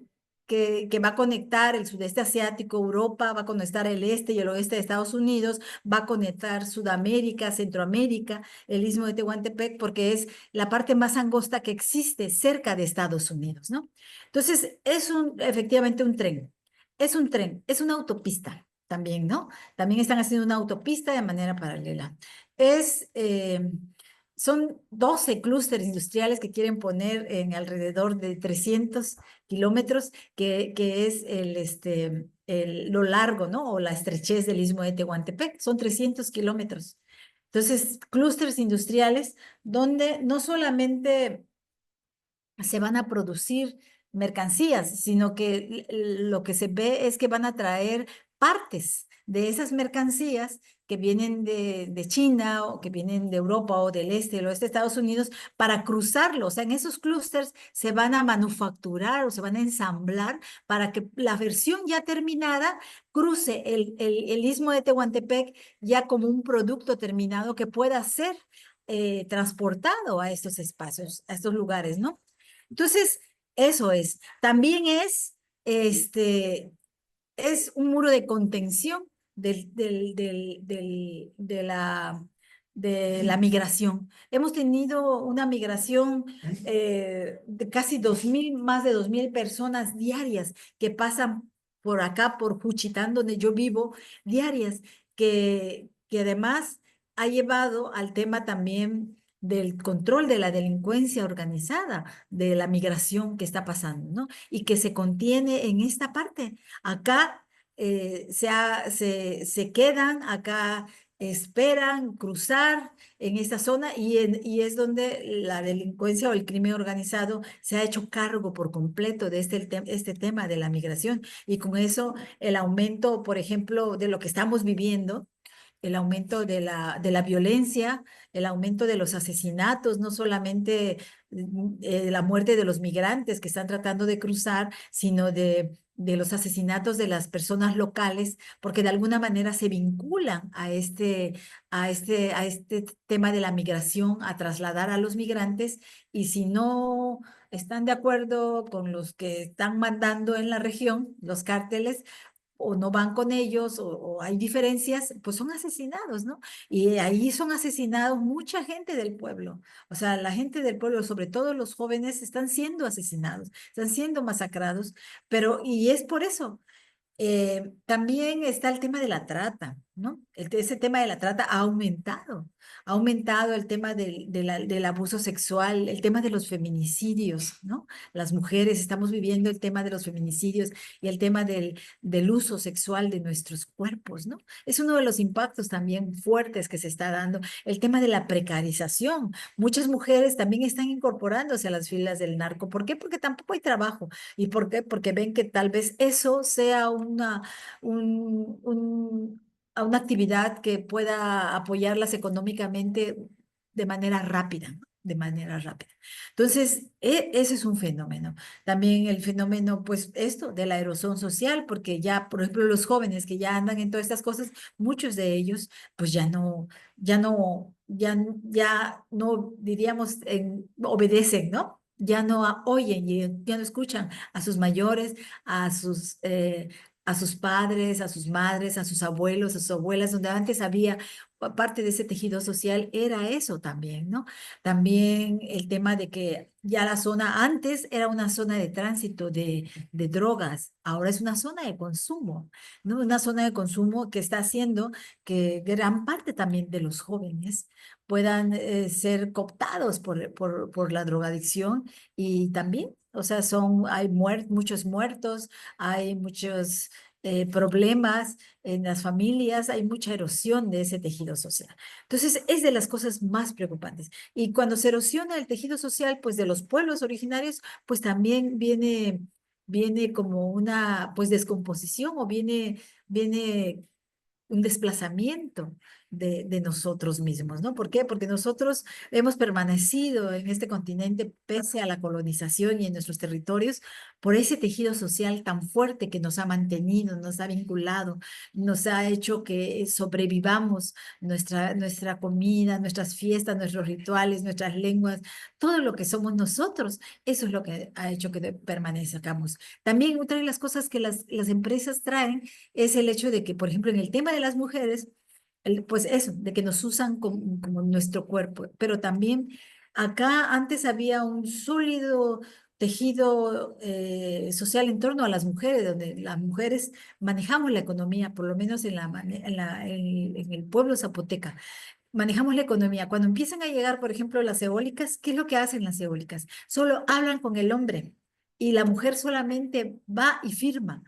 va a conectar el sudeste asiático, Europa, va a conectar el este y el oeste de Estados Unidos, va a conectar Sudamérica, Centroamérica, el Istmo de Tehuantepec, porque es la parte más angosta que existe cerca de Estados Unidos, ¿no? Entonces, efectivamente un tren, es una autopista también, ¿no? También están haciendo una autopista de manera paralela. Es, son 12 clústeres industriales que quieren poner en alrededor de 300 kilómetros, que es lo largo, ¿no? O la estrechez del Istmo de Tehuantepec. Son 300 kilómetros. Entonces, clústeres industriales donde no solamente se van a producir mercancías, sino que lo que se ve es que van a traer partes de esas mercancías que vienen de China o que vienen de Europa o del este, del oeste de Estados Unidos, para cruzarlo. O sea, en esos clústeres se van a manufacturar o se van a ensamblar para que la versión ya terminada cruce el Istmo de Tehuantepec ya como un producto terminado que pueda ser transportado a estos espacios, a estos lugares, ¿no? Entonces, eso es. También es un muro de contención de la migración. Hemos tenido una migración de casi 2.000, más de 2.000 personas diarias que pasan por acá, por Juchitán, donde yo vivo, diarias, que además ha llevado al tema también del control de la delincuencia organizada, de la migración que está pasando, ¿no? Y que se contiene en esta parte. Acá se quedan, acá esperan cruzar en esta zona y es donde la delincuencia o el crimen organizado se ha hecho cargo por completo de este tema de la migración. Y con eso el aumento, por ejemplo, de lo que estamos viviendo, el aumento de la violencia, el aumento de los asesinatos, no solamente la muerte de los migrantes que están tratando de cruzar, sino de los asesinatos de las personas locales, porque de alguna manera se vinculan a este tema de la migración, a trasladar a los migrantes, y si no están de acuerdo con los que están mandando en la región, los cárteles, o no van con ellos, o hay diferencias, pues son asesinados, ¿no? Y ahí son asesinados mucha gente del pueblo. O sea, la gente del pueblo, sobre todo los jóvenes, están siendo asesinados, están siendo masacrados, y es por eso. También está el tema de la trata, ¿no? Ese tema de la trata ha aumentado el tema del abuso sexual, el tema de los feminicidios, ¿no? Las mujeres estamos viviendo el tema de los feminicidios y el tema del uso sexual de nuestros cuerpos, ¿no? Es uno de los impactos también fuertes que se está dando, el tema de la precarización. Muchas mujeres también están incorporándose a las filas del narco. ¿Por qué? Porque tampoco hay trabajo. ¿Y por qué? Porque ven que tal vez eso sea un- un- una actividad que pueda apoyarlas económicamente de manera rápida, ¿no? De manera rápida. Entonces, ese es un fenómeno. También el fenómeno, pues, esto de la erosión social, porque ya, por ejemplo, los jóvenes que ya andan en todas estas cosas, muchos de ellos, pues ya no, diríamos, obedecen, ¿no? Ya no oyen y ya no escuchan a sus mayores, a a sus padres, a sus madres, a sus abuelos, a sus abuelas, donde antes había parte de ese tejido social, era eso también, ¿no? También el tema de que ya la zona antes era una zona de tránsito de drogas, ahora es una zona de consumo, ¿no? Una zona de consumo que está haciendo que gran parte también de los jóvenes puedan ser cooptados por la drogadicción y también, o sea, hay muchos muertos, hay muchos problemas en las familias, hay mucha erosión de ese tejido social. Entonces, es de las cosas más preocupantes. Y cuando se erosiona el tejido social, pues de los pueblos originarios, pues también viene como una, pues descomposición o viene un desplazamiento de nosotros mismos, ¿no? ¿Por qué? Porque nosotros hemos permanecido en este continente pese a la colonización y en nuestros territorios por ese tejido social tan fuerte que nos ha mantenido, nos ha vinculado, nos ha hecho que sobrevivamos nuestra comida, nuestras fiestas, nuestros rituales, nuestras lenguas, todo lo que somos nosotros, eso es lo que ha hecho que permanezcamos. También otra de las cosas que las empresas traen es el hecho de que, por ejemplo, en el tema de las mujeres, pues eso, de que nos usan como nuestro cuerpo, pero también acá antes había un sólido tejido social en torno a las mujeres, donde las mujeres manejamos la economía, por lo menos en el pueblo zapoteca. Manejamos la economía. Cuando empiezan a llegar, por ejemplo, las eólicas, ¿qué es lo que hacen las eólicas? Solo hablan con el hombre y la mujer solamente va y firma,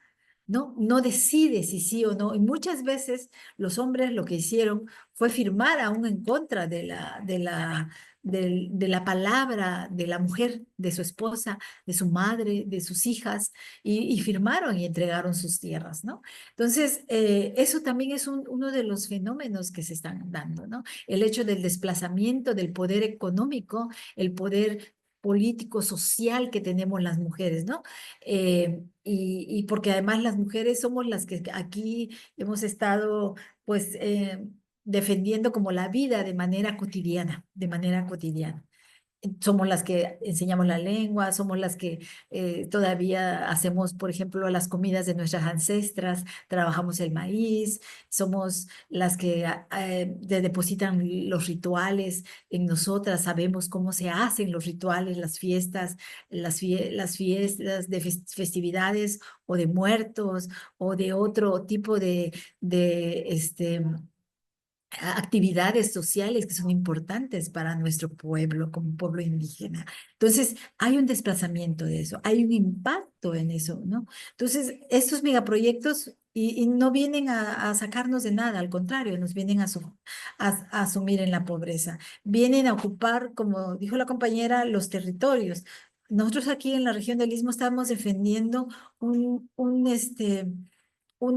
¿no? No decide si sí o no. Y muchas veces los hombres lo que hicieron fue firmar aún en contra de la palabra de la mujer, de su esposa, de su madre, de sus hijas, y firmaron y entregaron sus tierras, ¿no? Entonces, eso también es uno de los fenómenos que se están dando, ¿no? El hecho del desplazamiento del poder económico, el poder político, social que tenemos las mujeres, ¿no? Y porque además las mujeres somos las que aquí hemos estado, pues, defendiendo como la vida de manera cotidiana, de manera cotidiana. Somos las que enseñamos la lengua, somos las que todavía hacemos, por ejemplo, las comidas de nuestras ancestras, trabajamos el maíz, somos las que depositan los rituales en nosotras, sabemos cómo se hacen los rituales, las fiestas, las fiestas de festividades o de muertos o de otro tipo de actividades sociales que son importantes para nuestro pueblo como pueblo indígena. Entonces, hay un desplazamiento de eso, hay un impacto en eso, ¿no? Entonces, estos megaproyectos y no vienen a sacarnos de nada, al contrario, nos vienen a asumir en la pobreza, vienen a ocupar, como dijo la compañera, los territorios. Nosotros aquí en la región del Istmo estamos defendiendo un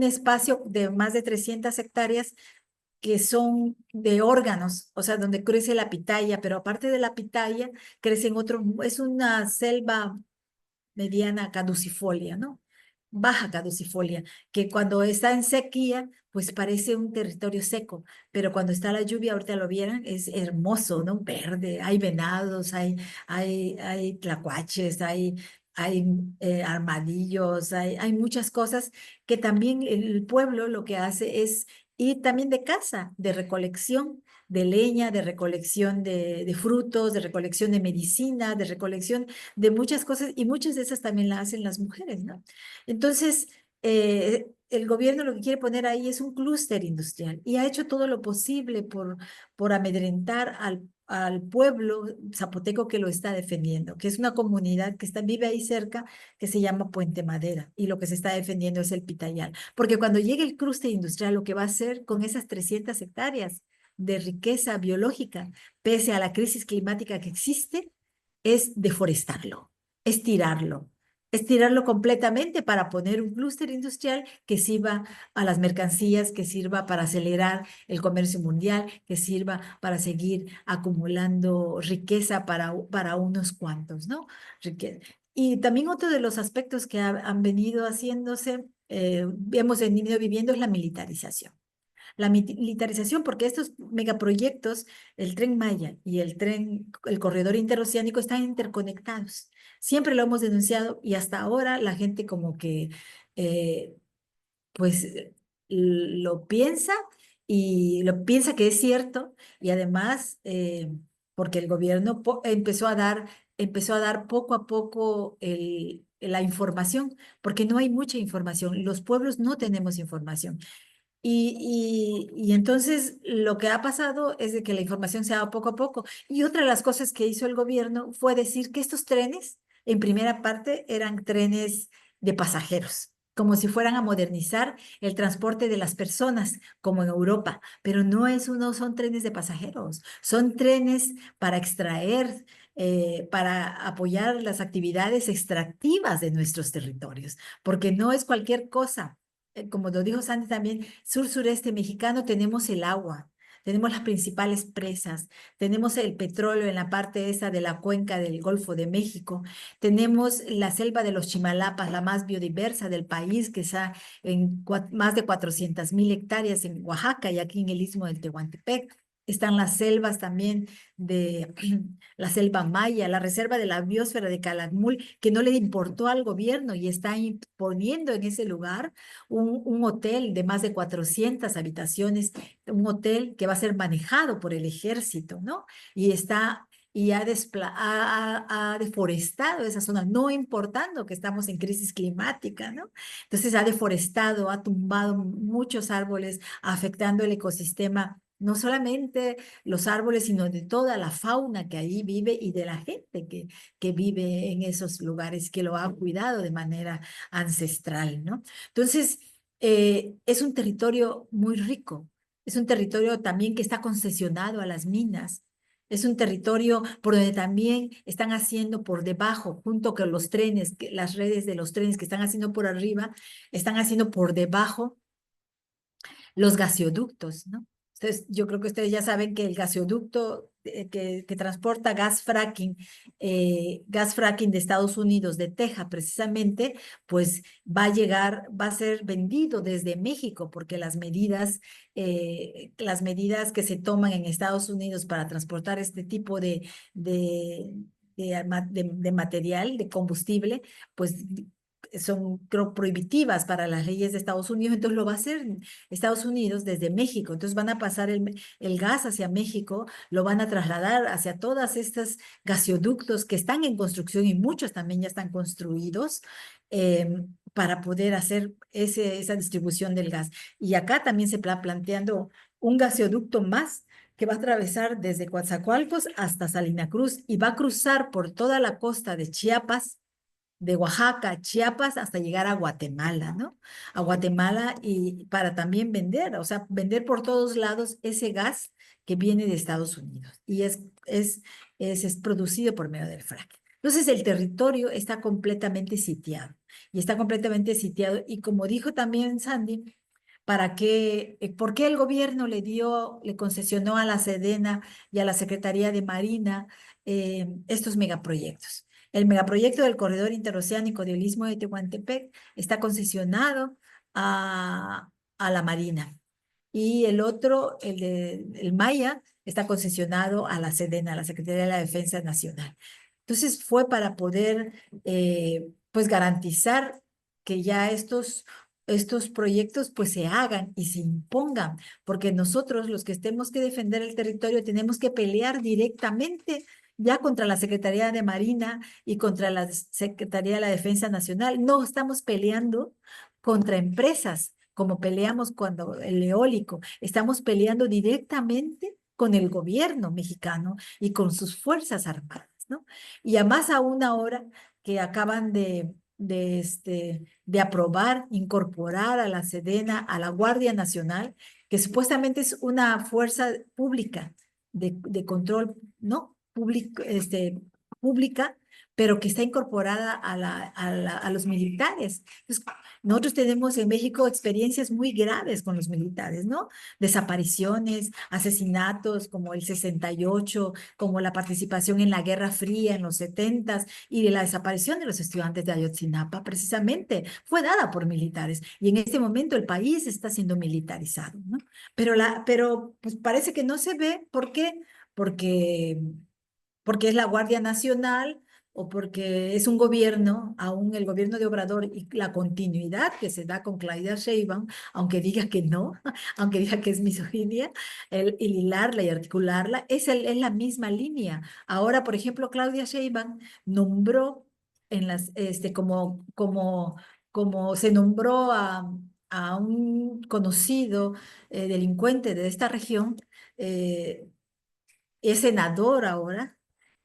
espacio de más de 300 hectáreas que son de órganos, o sea, donde crece la pitaya, pero aparte de la pitaya, crecen otros, es una selva mediana caducifolia, ¿no? Baja caducifolia, que cuando está en sequía, pues parece un territorio seco, pero cuando está la lluvia, ahorita lo vieran, es hermoso, ¿no? Verde, hay venados, hay tlacuaches, hay armadillos, hay muchas cosas que también el pueblo lo que hace es ir también de caza, de recolección de leña, de recolección de frutos, de recolección de medicina, de recolección de muchas cosas, y muchas de esas también las hacen las mujeres, ¿no? Entonces, el gobierno lo que quiere poner ahí es un clúster industrial y ha hecho todo lo posible por amedrentar al pueblo zapoteco que lo está defendiendo, que es una comunidad que vive ahí cerca, que se llama Puente Madera, y lo que se está defendiendo es el pitayal. Porque cuando llegue el clúster industrial, lo que va a hacer con esas 300 hectáreas de riqueza biológica, pese a la crisis climática que existe, es deforestarlo, es tirarlo completamente para poner un clúster industrial que sirva a las mercancías, que sirva para acelerar el comercio mundial, que sirva para seguir acumulando riqueza para unos cuantos, ¿no? Y también otro de los aspectos que han venido haciéndose, hemos venido viviendo, es la militarización. La militarización, porque estos megaproyectos, el Tren Maya y el corredor interoceánico están interconectados. Siempre lo hemos denunciado y hasta ahora la gente como que, eh, pues, lo piensa y lo piensa que es cierto y además, porque el gobierno empezó a dar poco a poco la información, porque no hay mucha información. Los pueblos no tenemos información. Y entonces lo que ha pasado es de que la información se ha dado poco a poco. Y otra de las cosas que hizo el gobierno fue decir que estos trenes, en primera parte, eran trenes de pasajeros, como si fueran a modernizar el transporte de las personas, como en Europa. Pero no son trenes de pasajeros, son trenes para extraer, para apoyar las actividades extractivas de nuestros territorios, porque no es cualquier cosa. Como lo dijo Sandy también, sur-sureste mexicano tenemos el agua, tenemos las principales presas, tenemos el petróleo en la parte esa de la cuenca del Golfo de México, tenemos la selva de los Chimalapas, la más biodiversa del país, que está en más de 400,000 hectáreas en Oaxaca y aquí en el Istmo del Tehuantepec. Están las selvas también de la selva maya, la reserva de la biosfera de Calakmul, que no le importó al gobierno y está poniendo en ese lugar un hotel de más de 400 habitaciones, un hotel que va a ser manejado por el ejército, ¿no? y ha deforestado esa zona, no importando que estamos en crisis climática, ¿no? Entonces ha deforestado, ha tumbado muchos árboles, afectando el ecosistema, no solamente los árboles, sino de toda la fauna que ahí vive y de la gente que vive en esos lugares, que lo ha cuidado de manera ancestral, ¿no? Entonces, es un territorio muy rico, es un territorio también que está concesionado a las minas, es un territorio por donde también están haciendo por debajo, junto con los trenes, las redes de los trenes que están haciendo por arriba, están haciendo por debajo los gasoductos, ¿no? Entonces, yo creo que ustedes ya saben que el gasoducto que transporta gas fracking de Estados Unidos, de Texas precisamente, pues va a llegar, va a ser vendido desde México, porque las medidas que se toman en Estados Unidos para transportar este tipo de material, de combustible, pues son, creo, prohibitivas para las leyes de Estados Unidos, entonces lo va a hacer Estados Unidos desde México. Entonces van a pasar el gas hacia México, lo van a trasladar hacia todas estas gasoductos que están en construcción y muchos también ya están construidos para poder hacer esa distribución del gas. Y acá también se está planteando un gasoducto más que va a atravesar desde Coatzacoalcos hasta Salina Cruz y va a cruzar por toda la costa de Chiapas, de Oaxaca, Chiapas, hasta llegar a Guatemala, ¿no? A Guatemala y para también vender, o sea, vender por todos lados ese gas que viene de Estados Unidos y es producido por medio del fracking. Entonces el territorio está completamente sitiado y está completamente sitiado y como dijo también Sandy, ¿por qué el gobierno le concesionó a la Sedena y a la Secretaría de Marina estos megaproyectos? El megaproyecto del Corredor Interoceánico del Istmo de Tehuantepec está concesionado a la Marina. Y el otro, el Maya, está concesionado a la Sedena, a la Secretaría de la Defensa Nacional. Entonces fue para poder, pues, garantizar que ya estos proyectos pues se hagan y se impongan, porque nosotros los que tenemos que defender el territorio tenemos que pelear directamente ya contra la Secretaría de Marina y contra la Secretaría de la Defensa Nacional. No estamos peleando contra empresas como peleamos cuando el eólico, estamos peleando directamente con el gobierno mexicano y con sus fuerzas armadas, ¿no? Y además aún ahora que acaban de aprobar, incorporar a la Sedena, a la Guardia Nacional, que supuestamente es una fuerza pública de control, ¿no? Pública, pero que está incorporada a los militares. Entonces, nosotros tenemos en México experiencias muy graves con los militares, ¿no? Desapariciones, asesinatos como el 68, como la participación en la Guerra Fría en los 70 y de la desaparición de los estudiantes de Ayotzinapa, precisamente fue dada por militares. Y en este momento el país está siendo militarizado, ¿no? Pero pues parece que no se ve. ¿Por qué? Porque, porque es la Guardia Nacional o porque es un gobierno, aún el gobierno de Obrador y la continuidad que se da con Claudia Sheinbaum, aunque diga que no, aunque diga que es misoginia, el hilarla y articularla, es la misma línea. Ahora, por ejemplo, Claudia Sheinbaum nombró como se nombró a un conocido delincuente de esta región, eh, es senador ahora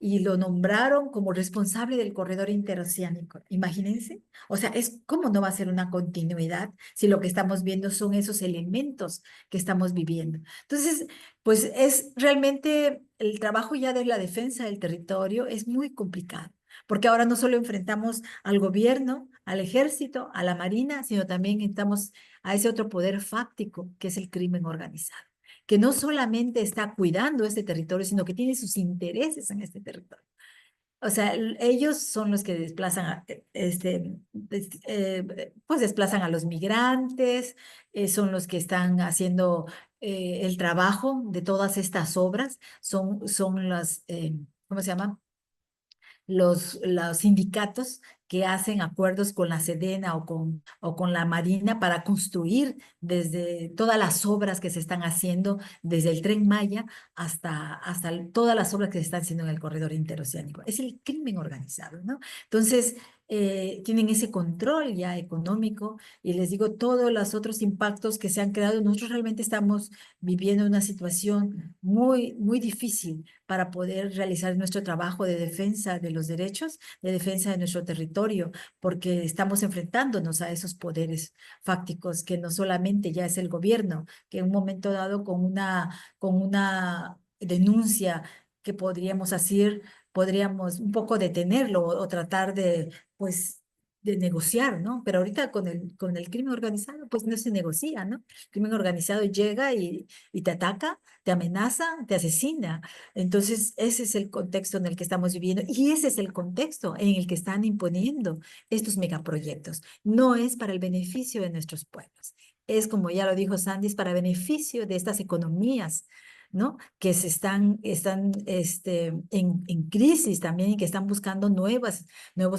y lo nombraron como responsable del corredor interoceánico. Imagínense. O sea, ¿cómo no va a ser una continuidad si lo que estamos viendo son esos elementos que estamos viviendo? Entonces, pues es realmente el trabajo ya de la defensa del territorio es muy complicado, porque ahora no solo enfrentamos al gobierno, al ejército, a la marina, sino también enfrentamos a ese otro poder fáctico que es el crimen organizado, que no solamente está cuidando este territorio, sino que tiene sus intereses en este territorio. O sea, ellos son los que desplazan, pues desplazan a los migrantes, son los que están haciendo el trabajo de todas estas obras, son las, ¿cómo se llama? los sindicatos que hacen acuerdos con la Sedena o con la Marina para construir desde todas las obras que se están haciendo, desde el Tren Maya hasta todas las obras que se están haciendo en el corredor interoceánico. Es el crimen organizado, ¿no? Entonces, tienen ese control ya económico y les digo, todos los otros impactos que se han creado, nosotros realmente estamos viviendo una situación muy, muy difícil para poder realizar nuestro trabajo de defensa de los derechos, de defensa de nuestro territorio, porque estamos enfrentándonos a esos poderes fácticos que no solamente ya es el gobierno, que en un momento dado con una denuncia que podríamos hacer, podríamos un poco detenerlo o tratar de, pues, de negociar, ¿no? Pero ahorita con el crimen organizado, pues no se negocia, ¿no? El crimen organizado llega y te ataca, te amenaza, te asesina. Entonces, ese es el contexto en el que estamos viviendo y ese es el contexto en el que están imponiendo estos megaproyectos. No es para el beneficio de nuestros pueblos. Es, como ya lo dijo Sandy, es para beneficio de estas economías, ¿no? Que están en crisis también y que están buscando nuevos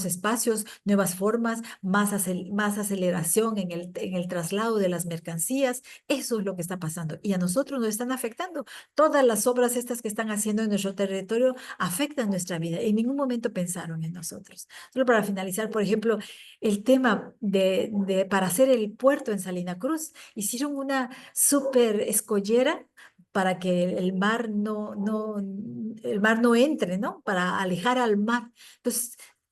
espacios, nuevas formas, más aceleración en el traslado de las mercancías. Eso es lo que está pasando. Y a nosotros nos están afectando. Todas las obras estas que están haciendo en nuestro territorio afectan nuestra vida. En ningún momento pensaron en nosotros. Solo para finalizar, por ejemplo, el tema para hacer el puerto en Salina Cruz, hicieron una súper escollera para que el mar no entre, ¿no? Para alejar al mar.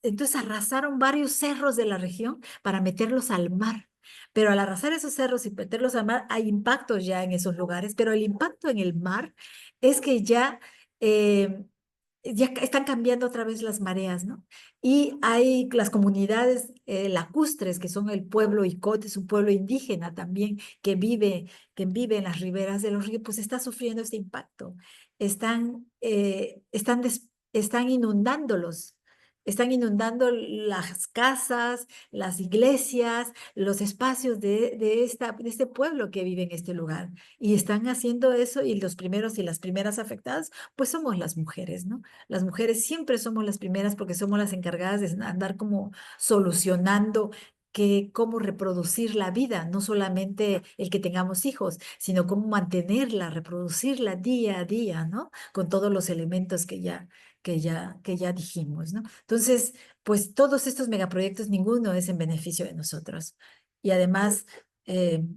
Entonces arrasaron varios cerros de la región para meterlos al mar. Pero al arrasar esos cerros y meterlos al mar, hay impactos ya en esos lugares, pero el impacto en el mar es que eh, ya están cambiando otra vez las mareas, ¿no? Y hay las comunidades lacustres, que son el pueblo Icote, es un pueblo indígena también que vive en las riberas de los ríos, pues está sufriendo este impacto. Están inundándolos, están inundando las casas, las iglesias, los espacios de este pueblo que vive en este lugar. Y están haciendo eso y los primeros y las primeras afectadas, pues somos las mujeres, ¿no? Las mujeres siempre somos las primeras porque somos las encargadas de andar como solucionando cómo reproducir la vida, no solamente el que tengamos hijos, sino cómo mantenerla, reproducirla día a día, ¿no? Con todos los elementos que ya dijimos, ¿no? Entonces, pues todos estos megaproyectos, ninguno es en beneficio de nosotros. Y además,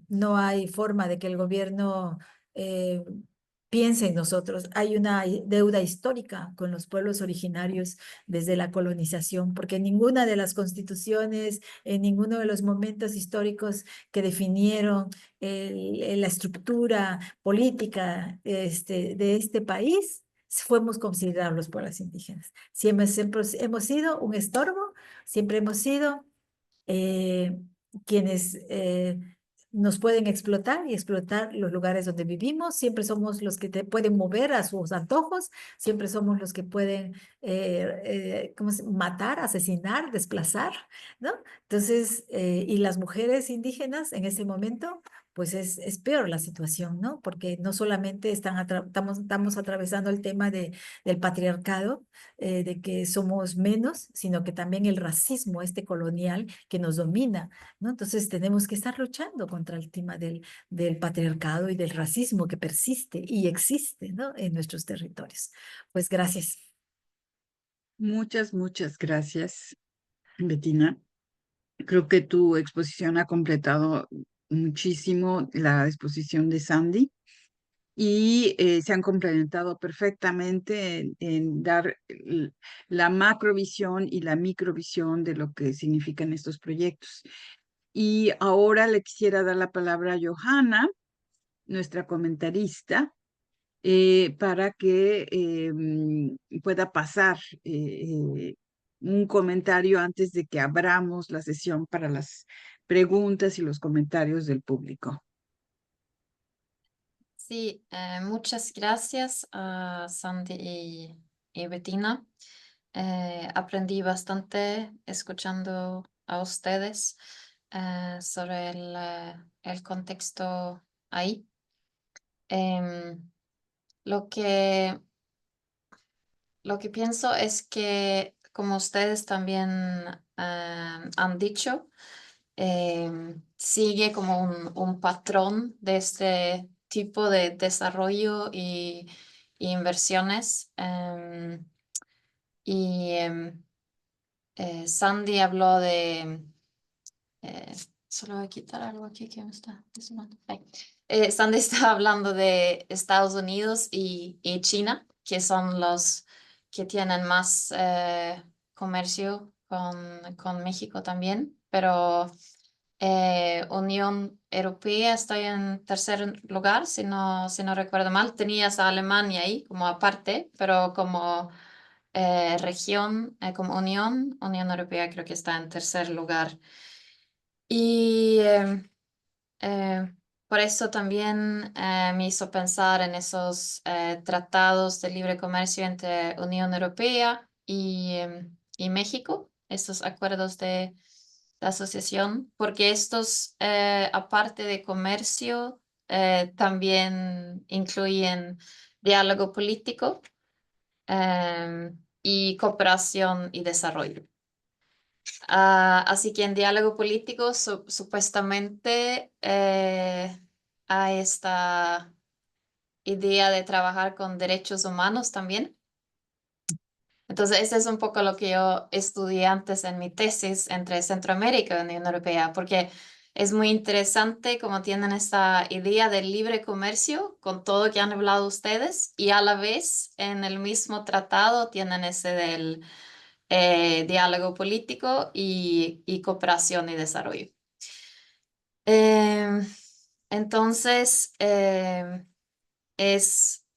no hay forma de que el gobierno eh, piense en nosotros. Hay una deuda histórica con los pueblos originarios desde la colonización, porque ninguna de las constituciones, en ninguno de los momentos históricos que definieron la estructura política de este país, fuimos considerados los pueblos indígenas. Siempre hemos sido un estorbo, siempre hemos sido eh, quienes nos pueden explotar y explotar los lugares donde vivimos. Siempre somos los que te pueden mover a sus antojos, siempre somos los que pueden matar, asesinar, desplazar, ¿no? Entonces, y las mujeres indígenas en ese momento, pues es peor la situación, ¿no? Porque no solamente estamos atravesando el tema del patriarcado, de que somos menos, sino que también el racismo este colonial que nos domina, ¿no? Entonces tenemos que estar luchando contra el tema del patriarcado y del racismo que persiste y existe, ¿no? En nuestros territorios. Pues gracias. Muchas gracias, Bettina. Creo que tu exposición ha completado muchísimo la exposición de Sandy y se han complementado perfectamente en dar la macrovisión y la microvisión de lo que significan estos proyectos. Y ahora le quisiera dar la palabra a Johanna, nuestra comentarista, para que pueda pasar un comentario antes de que abramos la sesión para las preguntas y los comentarios del público. Sí, muchas gracias a Sandy y Bettina. Aprendí bastante escuchando a ustedes sobre el contexto ahí. Lo que pienso es que como ustedes también han dicho, sigue como un patrón de este tipo de desarrollo y inversiones. Sandy habló de... solo voy a quitar algo aquí que me está sonando. Sandy está hablando de Estados Unidos y China, que son los que tienen más comercio con México también, pero Unión Europea está en tercer lugar, si no recuerdo mal. Tenías a Alemania ahí como aparte, pero como región, como Unión Europea creo que está en tercer lugar. Y por eso también me hizo pensar en esos tratados de libre comercio entre Unión Europea y México, estos acuerdos de asociación, porque estos, aparte de comercio, también incluyen diálogo político y cooperación y desarrollo. Así que en diálogo político supuestamente hay esta idea de trabajar con derechos humanos también. Entonces, ese es un poco lo que yo estudié antes en mi tesis entre Centroamérica y Unión Europea, porque es muy interesante cómo tienen esta idea del libre comercio con todo que han hablado ustedes y a la vez en el mismo tratado tienen ese del diálogo político y cooperación y desarrollo. Entonces,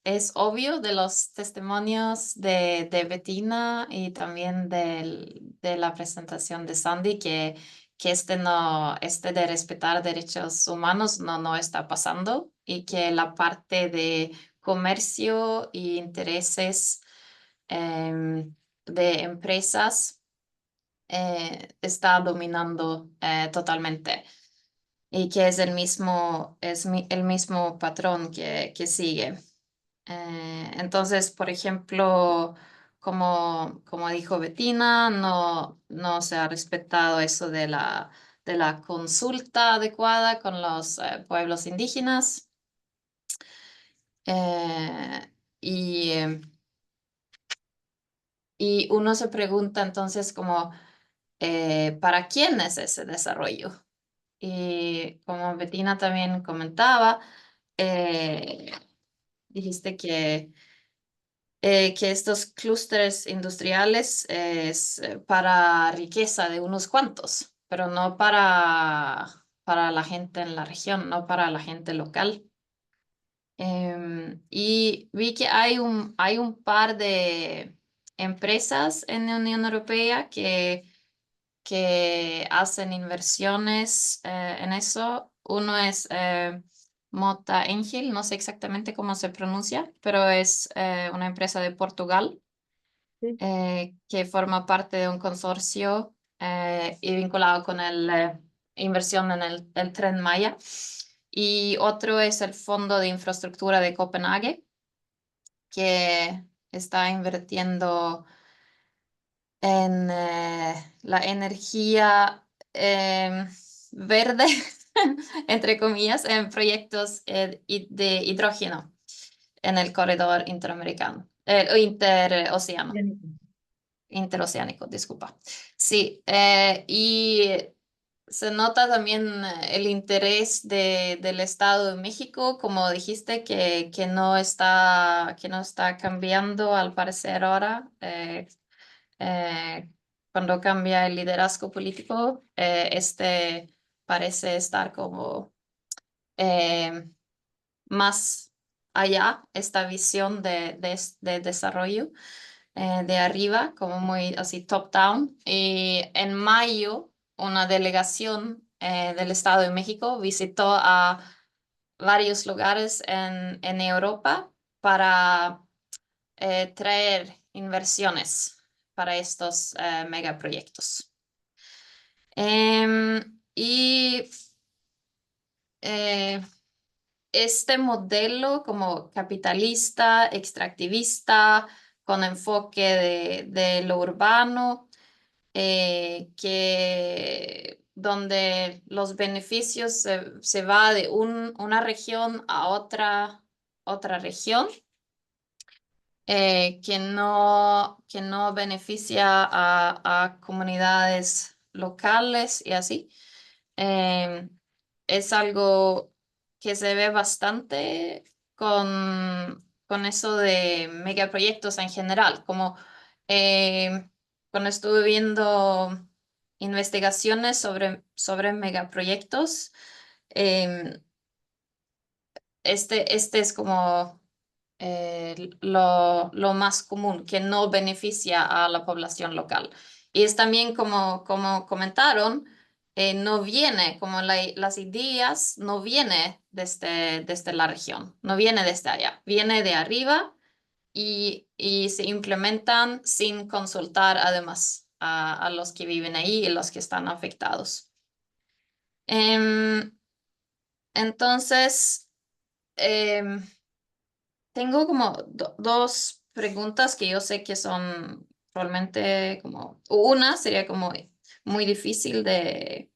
es obvio de los testimonios de Bettina y también de la presentación de Sandy que este de respetar derechos humanos no está pasando y que la parte de comercio e intereses de empresas está dominando totalmente y que es el mismo patrón que sigue. Entonces, por ejemplo, como dijo Bettina, no se ha respetado eso de la consulta adecuada con los pueblos indígenas. Eh, y, y uno se pregunta entonces como, ¿para quién es ese desarrollo? Y como Bettina también comentaba, dijiste que estos clústeres industriales es para riqueza de unos cuantos, pero no para la gente en la región, no para la gente local. Y vi que hay un par de empresas en la Unión Europea que hacen inversiones en eso. Uno es Mota Engil, no sé exactamente cómo se pronuncia, pero es una empresa de Portugal Sí. que forma parte de un consorcio y vinculado con la inversión en el Tren Maya. Y otro es el Fondo de Infraestructura de Copenhague, que está invirtiendo en la energía verde, entre comillas, en proyectos de hidrógeno en el corredor interamericano, interoceánico, disculpa. Sí, y se nota también el interés del Estado de México, como dijiste, que no está cambiando al parecer ahora. Cuando cambia el liderazgo político, este parece estar como más allá, esta visión de desarrollo de arriba, como muy así top-down. Y en mayo, una delegación del Estado de México visitó a varios lugares en Europa para traer inversiones para estos megaproyectos. Y este modelo como capitalista, extractivista, con enfoque de lo urbano, donde los beneficios se va de una región a otra región, que no beneficia a comunidades locales y así. Es algo que se ve bastante con eso de megaproyectos en general, como cuando estuve viendo investigaciones sobre megaproyectos, este es como lo más común, que no beneficia a la población local. Y es también como comentaron, no viene, como las ideas, no viene desde la región, no viene desde allá, viene de arriba y se implementan sin consultar además a los que viven ahí y los que están afectados. Entonces, tengo como dos preguntas que yo sé que son realmente como, una sería como muy difícil de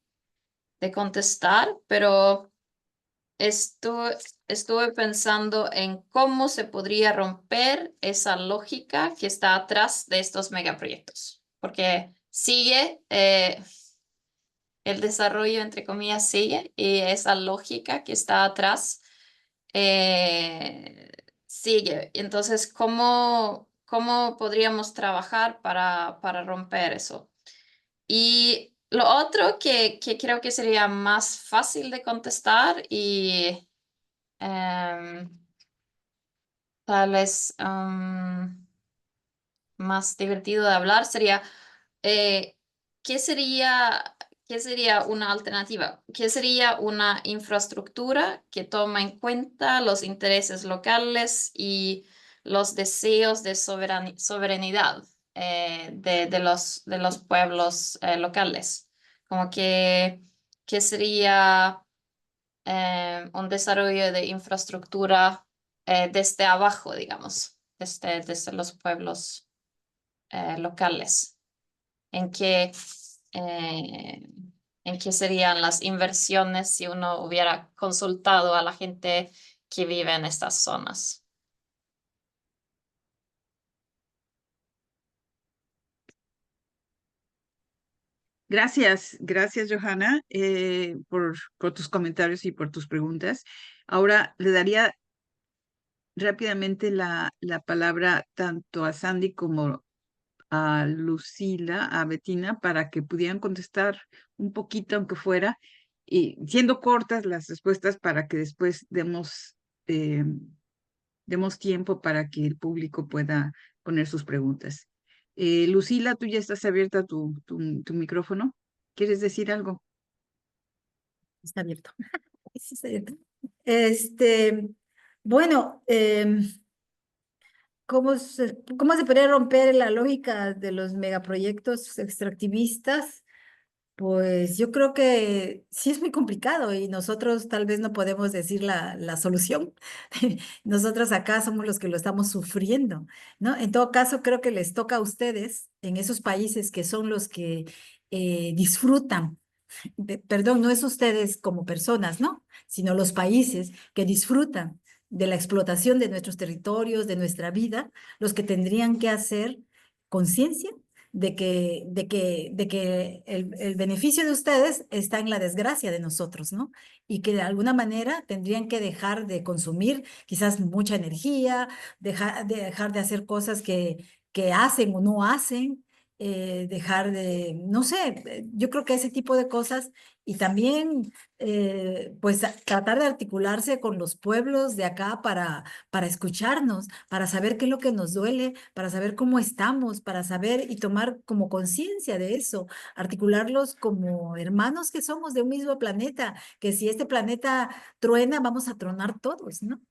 contestar, pero estuve pensando en cómo se podría romper esa lógica que está atrás de estos megaproyectos, porque sigue, el desarrollo, entre comillas, sigue, y esa lógica que está atrás sigue. Entonces, ¿cómo podríamos trabajar para romper eso? Y lo otro que creo que sería más fácil de contestar y tal vez más divertido de hablar sería, eh, ¿qué sería una alternativa? ¿Qué sería una infraestructura que toma en cuenta los intereses locales y los deseos de soberanidad de los pueblos locales? Como que sería un desarrollo de infraestructura desde abajo, digamos, desde los pueblos locales. ¿En qué, eh, en qué serían las inversiones si uno hubiera consultado a la gente que vive en estas zonas? Gracias, Johanna, por tus comentarios y por tus preguntas. Ahora le daría rápidamente la palabra tanto a Sandy como a Lucila, a Bettina, para que pudieran contestar un poquito, aunque fuera, y siendo cortas las respuestas para que después eh, demos tiempo para que el público pueda poner sus preguntas. Lucila, tú ya estás abierta tu micrófono. ¿Quieres decir algo? Está abierto. Sí, está abierto. Bueno, ¿cómo se podría romper la lógica de los megaproyectos extractivistas? Pues yo creo que sí es muy complicado y nosotros tal vez no podemos decir la solución. Nosotros acá somos los que lo estamos sufriendo, ¿no? En todo caso, creo que les toca a ustedes en esos países que son los que disfrutan perdón, no es ustedes como personas, ¿no? Sino los países que disfrutan de la explotación de nuestros territorios, de nuestra vida, los que tendrían que hacer conciencia de que el beneficio de ustedes está en la desgracia de nosotros, ¿no? Y que de alguna manera tendrían que dejar de consumir quizás mucha energía, dejar de hacer cosas que hacen o no hacen, dejar de, no sé, yo creo que ese tipo de cosas y también pues tratar de articularse con los pueblos de acá para escucharnos, para saber qué es lo que nos duele, para saber cómo estamos, para saber y tomar como conciencia de eso, articularlos como hermanos que somos de un mismo planeta, que si este planeta truena, vamos a tronar todos, ¿no?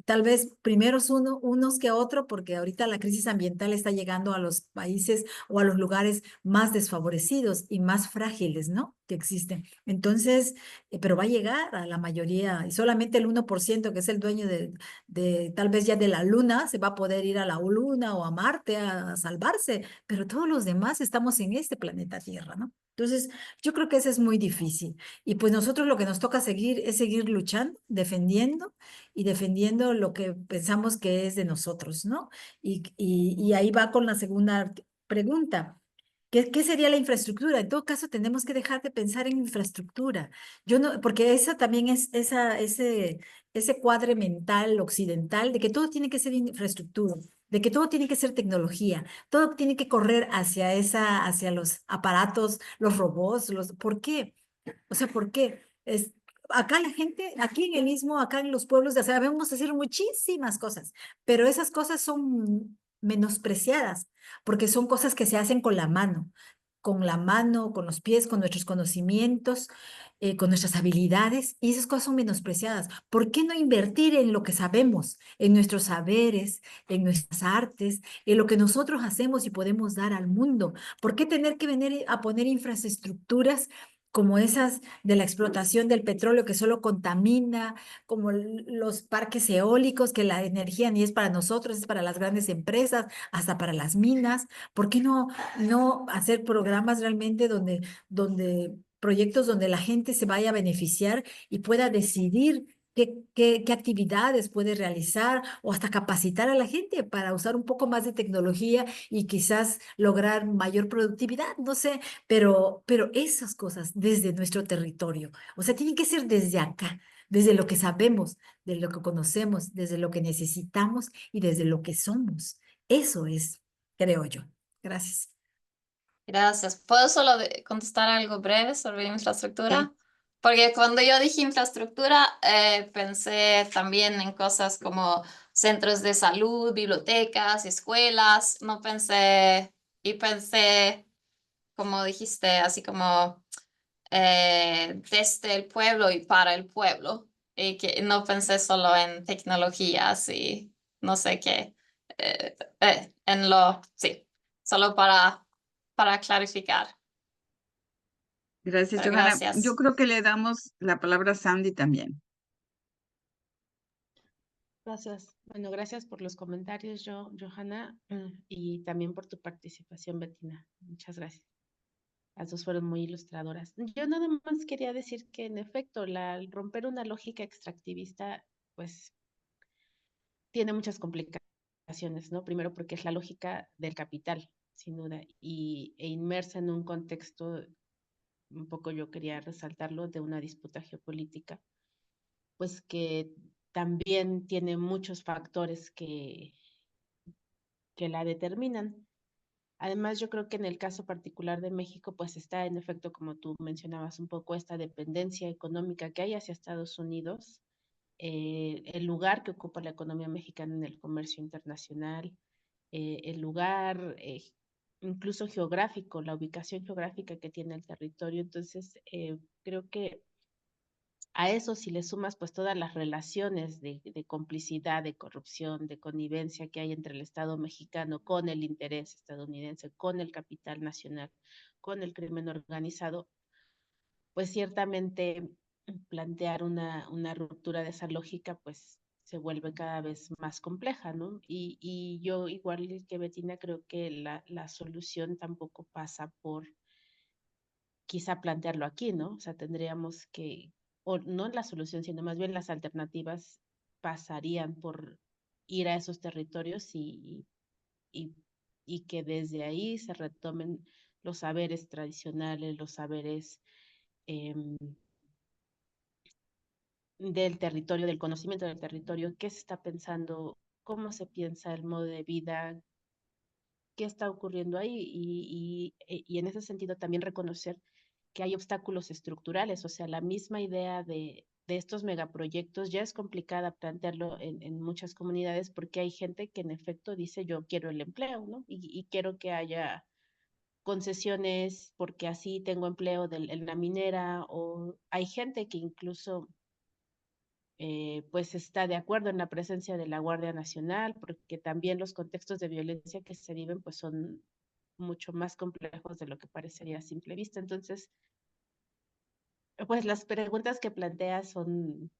tal vez primeros unos que otro, porque ahorita la crisis ambiental está llegando a los países o a los lugares más desfavorecidos y más frágiles, ¿no? Que existen. Entonces, pero va a llegar a la mayoría y solamente el 1% que es el dueño de tal vez ya de la luna, se va a poder ir a la luna o a Marte a salvarse, pero todos los demás estamos en este planeta Tierra, ¿no? Entonces, yo creo que eso es muy difícil. Y pues nosotros lo que nos toca seguir es seguir luchando, defendiendo y defendiendo lo que pensamos que es de nosotros, ¿no? Y ahí va con la segunda pregunta. ¿Qué sería la infraestructura? En todo caso, tenemos que dejar de pensar en infraestructura. Yo no, porque esa también es ese cuadre mental occidental de que todo tiene que ser infraestructura, de que todo tiene que ser tecnología, todo tiene que correr hacia los aparatos, los robots, ¿por qué? O sea, ¿por qué? Acá la gente, aquí en el Istmo, acá en los pueblos, ya sabemos hacer muchísimas cosas, pero esas cosas son menospreciadas, porque son cosas que se hacen con la mano, con los pies, con nuestros conocimientos, con nuestras habilidades, y esas cosas son menospreciadas. ¿Por qué no invertir en lo que sabemos, en nuestros saberes, en nuestras artes, en lo que nosotros hacemos y podemos dar al mundo? ¿Por qué tener que venir a poner infraestructuras como esas de la explotación del petróleo que solo contamina, como los parques eólicos, que la energía ni es para nosotros, es para las grandes empresas, hasta para las minas? ¿Por qué no hacer programas realmente donde proyectos donde la gente se vaya a beneficiar y pueda decidir qué actividades puede realizar o hasta capacitar a la gente para usar un poco más de tecnología y quizás lograr mayor productividad? No sé, pero esas cosas desde nuestro territorio, o sea, tienen que ser desde acá, desde lo que sabemos, de lo que conocemos, desde lo que necesitamos y desde lo que somos. Eso es, creo yo. Gracias. Gracias. ¿Puedo solo contestar algo breve sobre infraestructura? Sí. Porque cuando yo dije infraestructura, pensé también en cosas como centros de salud, bibliotecas, escuelas. No pensé, y pensé, como dijiste, así como desde el pueblo y para el pueblo. Y que no pensé solo en tecnologías y no sé qué. Sí, solo para clarificar. Gracias, Pero Johanna. Yo gracias. creo que le damos la palabra a Sandy también. Gracias. Bueno, gracias por los comentarios, Johanna, y también por tu participación, Bettina. Muchas gracias. Las dos fueron muy ilustradoras. Yo nada más quería decir que, en efecto, al romper una lógica extractivista, pues tiene muchas complicaciones, ¿no? Primero porque es la lógica del capital, sin duda, e inmersa en un contexto, un poco yo quería resaltarlo, de una disputa geopolítica, pues que también tiene muchos factores que la determinan. Además, yo creo que en el caso particular de México, pues está en efecto, como tú mencionabas un poco, esta dependencia económica que hay hacia Estados Unidos, el lugar que ocupa la economía mexicana en el comercio internacional, el lugar incluso geográfico, la ubicación geográfica que tiene el territorio. Entonces, creo que a eso, si le sumas pues todas las relaciones de complicidad, de corrupción, de connivencia que hay entre el Estado mexicano con el interés estadounidense, con el capital nacional, con el crimen organizado, pues ciertamente plantear una ruptura de esa lógica pues se vuelve cada vez más compleja, ¿no? Y yo, igual que Bettina, creo que la solución tampoco pasa por quizá plantearlo aquí, ¿no? O sea, tendríamos que, o no la solución, sino más bien las alternativas pasarían por ir a esos territorios y, y que desde ahí se retomen los saberes tradicionales, los saberes eh, del territorio, del conocimiento del territorio, qué se está pensando, cómo se piensa el modo de vida, qué está ocurriendo ahí y en ese sentido también reconocer que hay obstáculos estructurales, o sea, la misma idea de estos megaproyectos ya es complicada plantearlo en muchas comunidades porque hay gente que en efecto dice yo quiero el empleo, ¿no? Y quiero que haya concesiones porque así tengo empleo en la minera, o hay gente que incluso pues está de acuerdo en la presencia de la Guardia Nacional, porque también los contextos de violencia que se viven pues son mucho más complejos de lo que parecería a simple vista. Entonces, pues las preguntas que planteas son,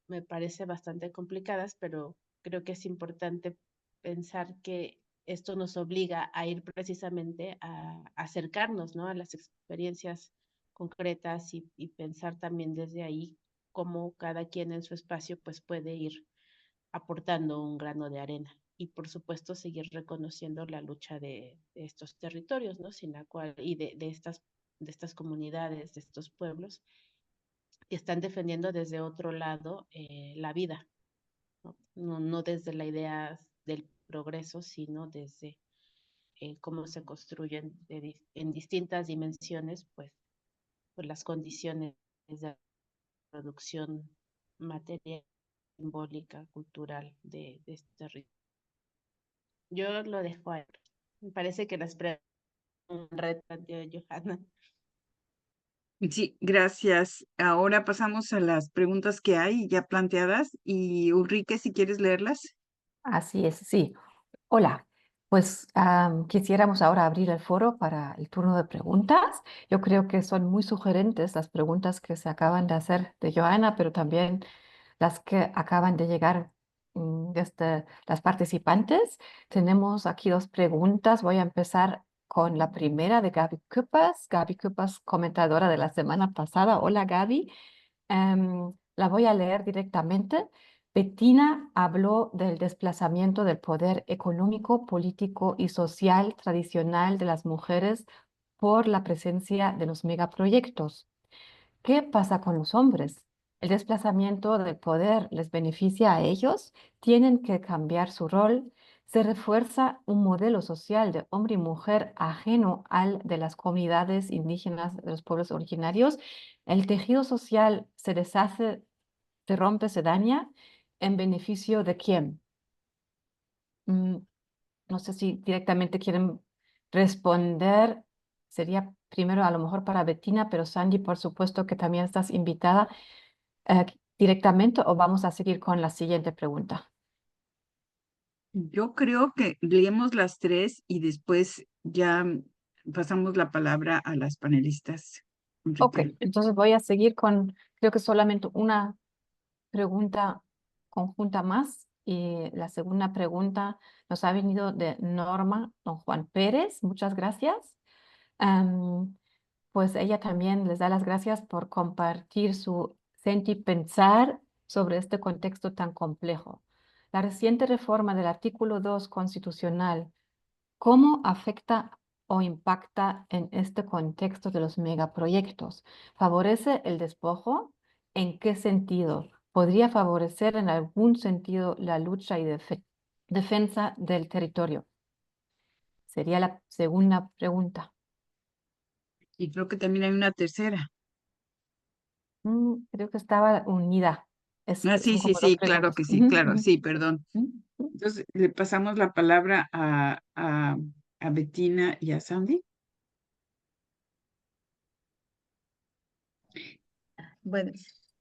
me parece bastante complicadas, pero creo que es importante pensar que esto nos obliga a ir precisamente a acercarnos, ¿no?, a las experiencias concretas y pensar también desde ahí cómo cada quien en su espacio pues puede ir aportando un grano de arena. Y por supuesto seguir reconociendo la lucha de estos territorios, ¿no?, sin la cual, y de estas comunidades, de estos pueblos, que están defendiendo desde otro lado la vida, ¿no? No desde la idea del progreso, sino desde cómo se construyen en distintas dimensiones, pues las condiciones de producción material, simbólica, cultural de este territorio. Yo lo dejo ahí. Me parece que las preguntas son un reto, Johanna. Sí, gracias. Ahora pasamos a las preguntas que hay ya planteadas y Ulrike, si quieres leerlas. Así es, sí. Hola, pues quisiéramos ahora abrir el foro para el turno de preguntas. Yo creo que son muy sugerentes las preguntas que se acaban de hacer de Johanna, pero también las que acaban de llegar desde las participantes. Tenemos aquí dos preguntas. Voy a empezar con la primera de Gaby Küppers. Gaby Küppers, comentadora de la semana pasada. Hola, Gaby. La voy a leer directamente. Bettina habló del desplazamiento del poder económico, político y social tradicional de las mujeres por la presencia de los megaproyectos. ¿Qué pasa con los hombres? ¿El desplazamiento del poder les beneficia a ellos? ¿Tienen que cambiar su rol? ¿Se refuerza un modelo social de hombre y mujer ajeno al de las comunidades indígenas de los pueblos originarios? ¿El tejido social se deshace, se rompe, se daña? ¿En beneficio de quién? No sé si directamente quieren responder. Sería primero a lo mejor para Bettina, pero Sandy, por supuesto que también estás invitada directamente, o vamos a seguir con la siguiente pregunta. Yo creo que leemos las tres y después ya pasamos la palabra a las panelistas. Ok, Ulrike. entonces voy a seguir con, creo que solamente una pregunta conjunta más. Y la segunda pregunta nos ha venido de Norma, don Juan Pérez. Muchas gracias. Pues ella también les da las gracias por compartir su sentir pensar sobre este contexto tan complejo. La reciente reforma del artículo 2 constitucional, ¿cómo afecta o impacta en este contexto de los megaproyectos? ¿Favorece el despojo? ¿En qué sentido? ¿Podría favorecer en algún sentido la lucha y defensa del territorio? Sería la segunda pregunta. Y creo que también hay una tercera. Creo que estaba unida. Ah, sí, Son sí, como dos sí, claro preguntas. que sí, claro, sí, perdón. Ujú. Entonces, le pasamos la palabra a Bettina y a Sandy. Bueno,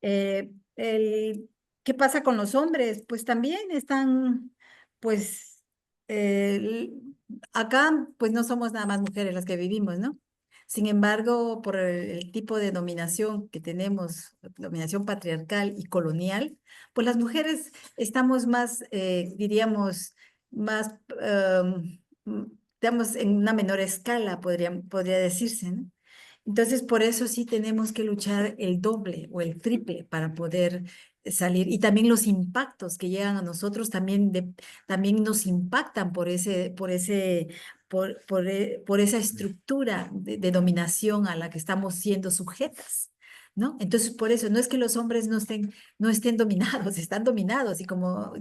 ¿qué pasa con los hombres? Pues también están, pues, acá, pues no somos nada más mujeres las que vivimos, ¿no? Sin embargo, por el tipo de dominación que tenemos, dominación patriarcal y colonial, pues las mujeres estamos más, diríamos, más, digamos, en una menor escala, podría decirse, ¿no? Entonces, por eso sí tenemos que luchar el doble o el triple para poder salir. Y también los impactos que llegan a nosotros también, también nos impactan por esa estructura de dominación a la que estamos siendo sujetas, ¿no? Entonces, por eso, no es que los hombres no estén dominados, están dominados. Y como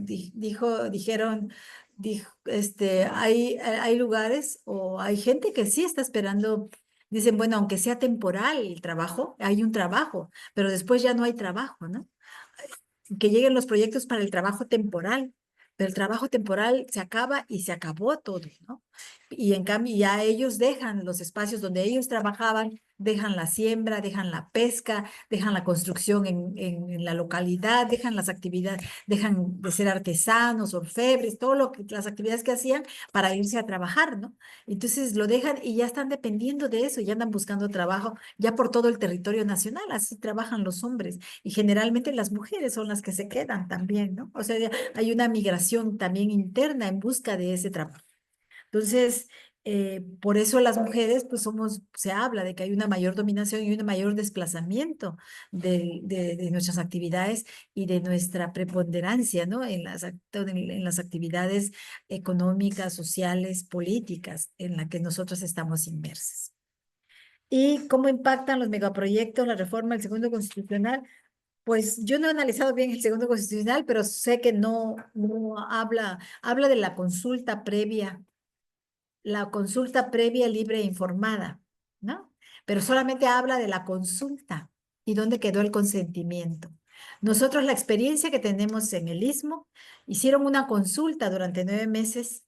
hay lugares o hay gente que sí está esperando. Dicen, bueno, aunque sea temporal el trabajo, hay un trabajo, pero después ya no hay trabajo, ¿no? Que lleguen los proyectos para el trabajo temporal, pero el trabajo temporal se acaba y se acabó todo, ¿no? Y en cambio ya ellos dejan los espacios donde ellos trabajaban dejan la siembra, dejan la pesca, dejan la construcción en la localidad, dejan las actividades, dejan de ser artesanos, orfebres, todo lo que, las actividades que hacían para irse a trabajar, ¿no? Entonces lo dejan y ya están dependiendo de eso, ya andan buscando trabajo ya por todo el territorio nacional, así trabajan los hombres y generalmente las mujeres son las que se quedan también, ¿no? O sea, hay una migración también interna en busca de ese trabajo. Entonces, por eso las mujeres, pues se habla de que hay una mayor dominación y un mayor desplazamiento de nuestras actividades y de nuestra preponderancia, ¿no? En las actividades económicas, sociales, políticas en las que nosotros estamos inmersas. ¿Y cómo impactan los megaproyectos, la reforma del segundo constitucional? Pues yo no he analizado bien el segundo constitucional, pero sé que no habla de la consulta previa, libre e informada, ¿no? Pero solamente habla de la consulta y dónde quedó el consentimiento. Nosotros la experiencia que tenemos en el Istmo, hicieron una consulta durante 9 meses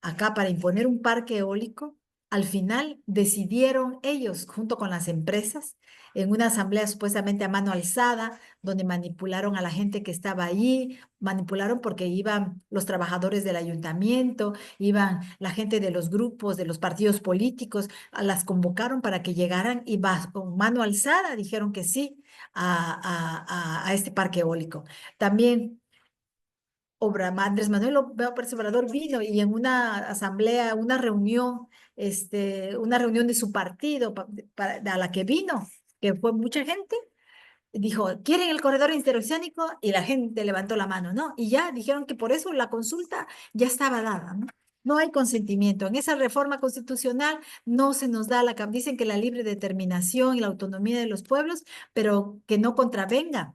acá para imponer un parque eólico. Al final decidieron ellos, junto con las empresas, en una asamblea supuestamente a mano alzada, donde manipularon a la gente que estaba allí, manipularon porque iban los trabajadores del ayuntamiento, iban la gente de los grupos, de los partidos políticos, las convocaron para que llegaran y con mano alzada dijeron que sí a este parque eólico. También Andrés Manuel López Obrador vino y en una asamblea, una reunión de su partido a la que vino, que fue mucha gente, dijo, ¿quieren el corredor interoceánico? Y la gente levantó la mano, ¿no? Y ya dijeron que por eso la consulta ya estaba dada, ¿no? No hay consentimiento. En esa reforma constitucional no se nos da dicen que la libre determinación y la autonomía de los pueblos, pero que no contravenga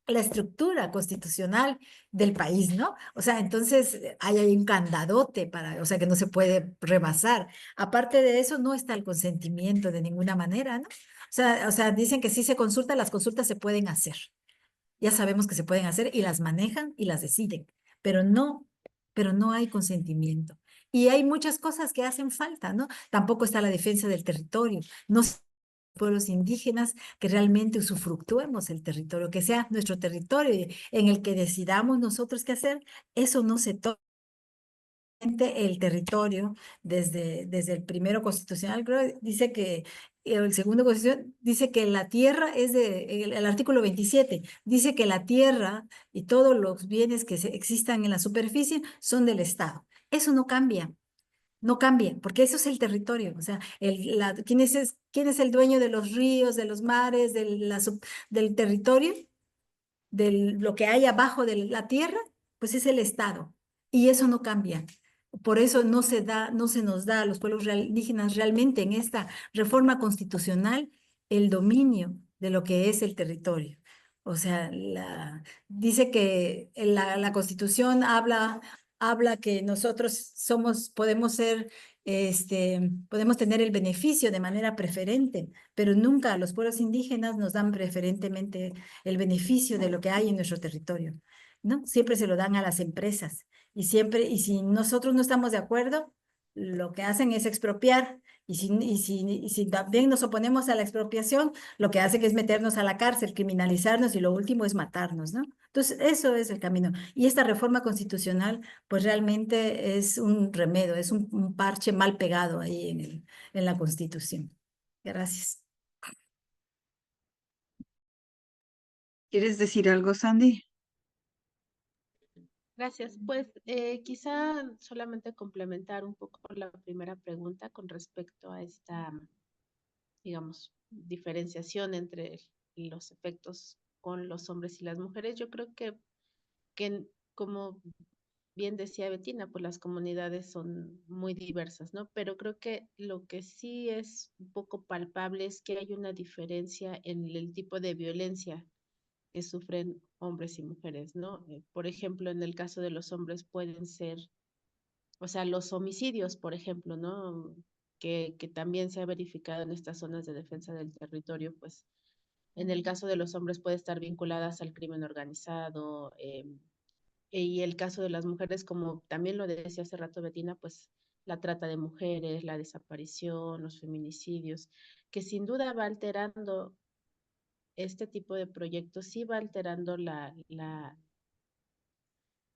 la estructura constitucional del país, ¿no? O sea, entonces hay un candadote o sea, que no se puede rebasar. Aparte de eso, no está el consentimiento de ninguna manera, ¿no? O sea, dicen que sí se consulta, las consultas se pueden hacer. Ya sabemos que se pueden hacer y las manejan y las deciden, pero no hay consentimiento. Y hay muchas cosas que hacen falta, ¿no? Tampoco está la defensa del territorio. No pueblos indígenas que realmente usufructuemos el territorio, que sea nuestro territorio en el que decidamos nosotros qué hacer, eso no se toca. El territorio desde el primero constitucional, creo, dice que el segundo constitución dice que la tierra el artículo 27 dice que la tierra y todos los bienes que existan en la superficie son del Estado. Eso no cambia. No cambia, porque eso es el territorio. O sea, ¿quién es el dueño de los ríos, de los mares, del territorio, de lo que hay abajo de la tierra? Pues es el Estado. Y eso no cambia. Por eso no se nos da a los pueblos indígenas realmente en esta reforma constitucional el dominio de lo que es el territorio. O sea, dice que la Constitución habla que nosotros podemos tener el beneficio de manera preferente, pero nunca a los pueblos indígenas nos dan preferentemente el beneficio de lo que hay en nuestro territorio, ¿no? Siempre se lo dan a las empresas y si nosotros no estamos de acuerdo, lo que hacen es expropiar. Y si también nos oponemos a la expropiación, lo que hacen es meternos a la cárcel, criminalizarnos y lo último es matarnos, ¿no? Entonces, eso es el camino. Y esta reforma constitucional, pues realmente es un remedio, es un parche mal pegado ahí en la Constitución. Gracias. ¿Quieres decir algo, Sandy? Gracias. Pues quizá solamente complementar un poco la primera pregunta con respecto a esta, digamos, diferenciación entre los efectos con los hombres y las mujeres. Yo creo que como bien decía Bettina, pues las comunidades son muy diversas, ¿no? Pero creo que lo que sí es un poco palpable es que hay una diferencia en el tipo de violencia que sufren hombres y mujeres, ¿no? Por ejemplo, en el caso de los hombres pueden ser, o sea, los homicidios, por ejemplo, ¿no? Que también se ha verificado en estas zonas de defensa del territorio, pues en el caso de los hombres puede estar vinculadas al crimen organizado, y el caso de las mujeres, como también lo decía hace rato Bettina, pues la trata de mujeres, la desaparición, los feminicidios. que sin duda va alterando este tipo de proyectos, sí va alterando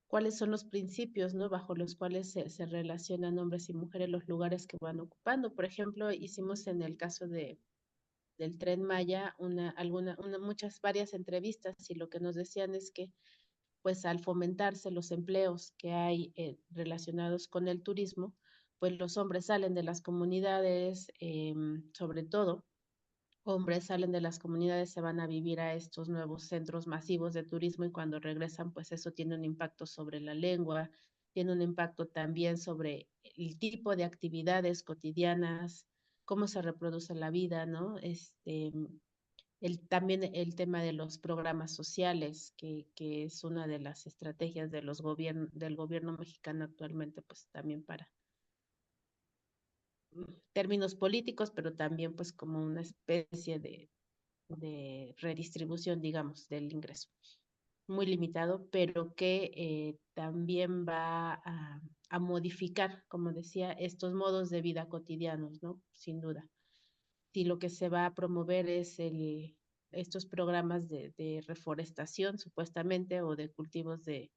cuáles son los principios, ¿no? Bajo los cuales se relacionan hombres y mujeres los lugares que van ocupando. Por ejemplo, hicimos en el caso del Tren Maya varias entrevistas y lo que nos decían es que pues al fomentarse los empleos que hay relacionados con el turismo, pues los hombres salen de las comunidades, sobre todo hombres salen de las comunidades, se van a vivir a estos nuevos centros masivos de turismo y cuando regresan, pues eso tiene un impacto sobre la lengua, tiene un impacto también sobre el tipo de actividades cotidianas, cómo se reproduce la vida, ¿no? También el tema de los programas sociales, que es una de las estrategias de del gobierno mexicano actualmente, pues también para términos políticos, pero también pues como una especie de redistribución, digamos, del ingreso. Muy limitado, pero que también va a modificar, como decía, estos modos de vida cotidianos, ¿no? Sin duda. Si lo que se va a promover es estos programas de reforestación, supuestamente, o de cultivos de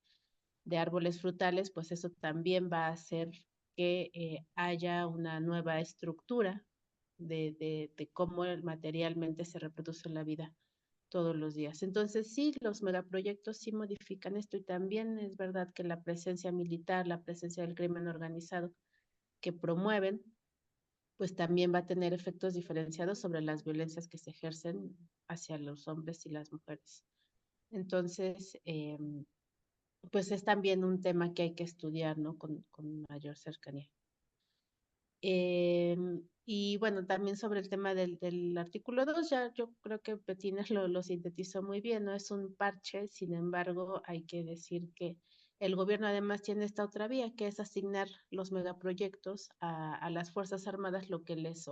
árboles frutales, pues eso también va a hacer que haya una nueva estructura de cómo materialmente se reproduce la vida todos los días. Entonces, sí, los megaproyectos sí modifican esto y también es verdad que la presencia militar, la presencia del crimen organizado que promueven, pues también va a tener efectos diferenciados sobre las violencias que se ejercen hacia los hombres y las mujeres. Entonces, pues es también un tema que hay que estudiar, ¿no? Con mayor cercanía. Y bueno, también sobre el tema del artículo 2, ya yo creo que Betina lo sintetizó muy bien, no es un parche, sin embargo, hay que decir que el gobierno además tiene esta otra vía, que es asignar los megaproyectos a las Fuerzas Armadas, lo que les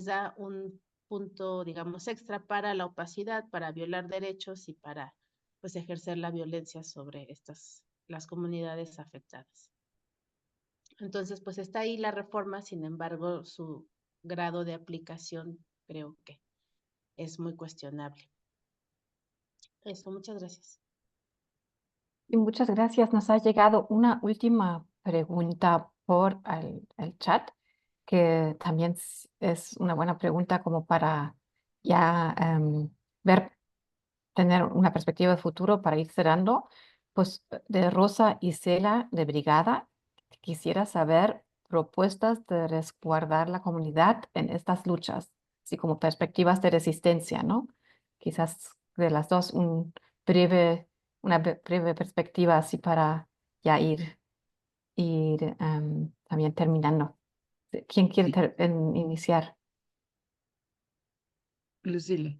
da un punto, digamos, extra para la opacidad, para violar derechos y para pues ejercer la violencia sobre las comunidades afectadas. Entonces, pues está ahí la reforma, sin embargo, su grado de aplicación creo que es muy cuestionable. Eso, muchas gracias. Y muchas gracias. Nos ha llegado una última pregunta por el chat, que también es una buena pregunta como para ya ver, tener una perspectiva de futuro para ir cerrando. Pues de Rosa Isela de Brigada, quisiera saber propuestas de resguardar la comunidad en estas luchas, así como perspectivas de resistencia, ¿no? Quizás de las dos una breve perspectiva así para ya ir también terminando. ¿Quién quiere Sí, iniciar? Lucile.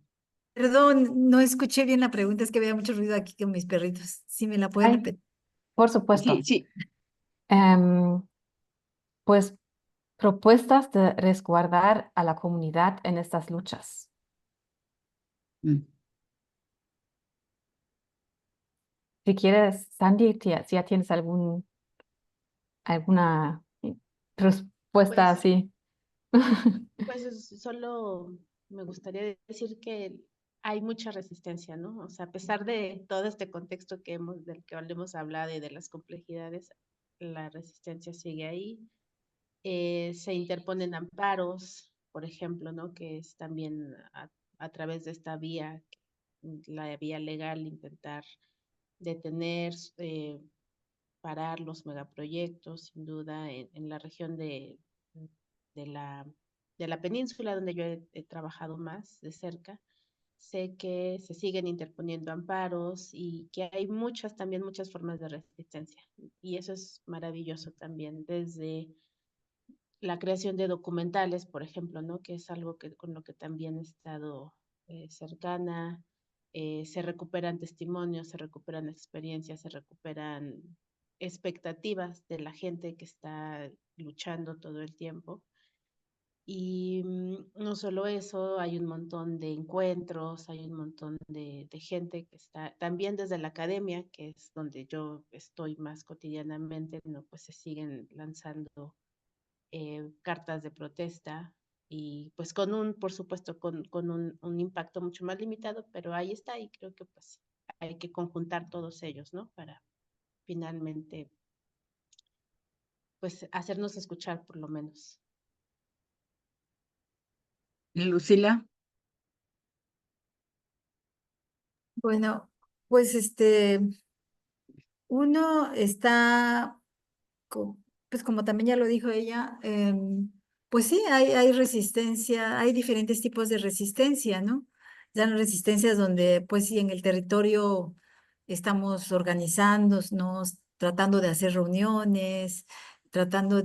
Perdón, no escuché bien la pregunta, es que había mucho ruido aquí con mis perritos. Si me la pueden Ay, repetir. por Sí, supuesto. sí. Em, pues propuestas de resguardar a la comunidad en estas luchas. Mm. Si quieres, Sandy, si ya tienes alguna respuesta Pues, así. pues solo me gustaría decir que hay mucha resistencia, ¿no? O sea, a pesar de todo este contexto del que hemos hablado y de las complejidades, la resistencia sigue ahí. Se interponen amparos, por ejemplo, ¿no? Que es también a través de esta vía, la vía legal, intentar detener, parar los megaproyectos, sin duda, en la región de la, de la península, donde yo he trabajado más de cerca. Sé que se siguen interponiendo amparos y que hay también muchas formas de resistencia. Y eso es maravilloso también, desde la creación de documentales, por ejemplo, ¿no? Que es algo con lo que también he estado cercana. Se recuperan testimonios, se recuperan experiencias, se recuperan expectativas de la gente que está luchando todo el tiempo. Y no solo eso, hay un montón de encuentros, hay un montón de gente que está también desde la academia, que es donde yo estoy más cotidianamente, ¿no? Pues se siguen lanzando cartas de protesta, y pues por supuesto, con un impacto mucho más limitado, pero ahí está y creo que pues hay que conjuntar todos ellos, ¿no? Para finalmente pues hacernos escuchar por lo menos. Lucila. Bueno, pues uno está, pues como también ya lo dijo ella, pues sí, hay resistencia, hay diferentes tipos de resistencia, ¿no? Ya resistencias donde, pues sí, en el territorio estamos organizándonos, tratando de hacer reuniones, tratando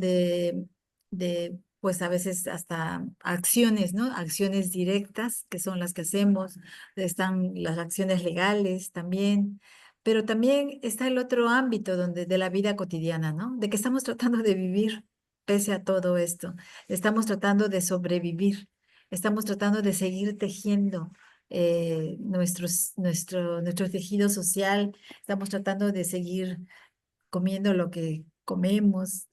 pues a veces hasta acciones, ¿no? Acciones directas, que son las que hacemos, están las acciones legales también. Pero también está el otro ámbito donde, de la vida cotidiana, ¿no? De que estamos tratando de vivir pese a todo esto. Estamos tratando de sobrevivir. Estamos tratando de seguir tejiendo nuestro tejido social. Estamos tratando de seguir comiendo lo que comemos,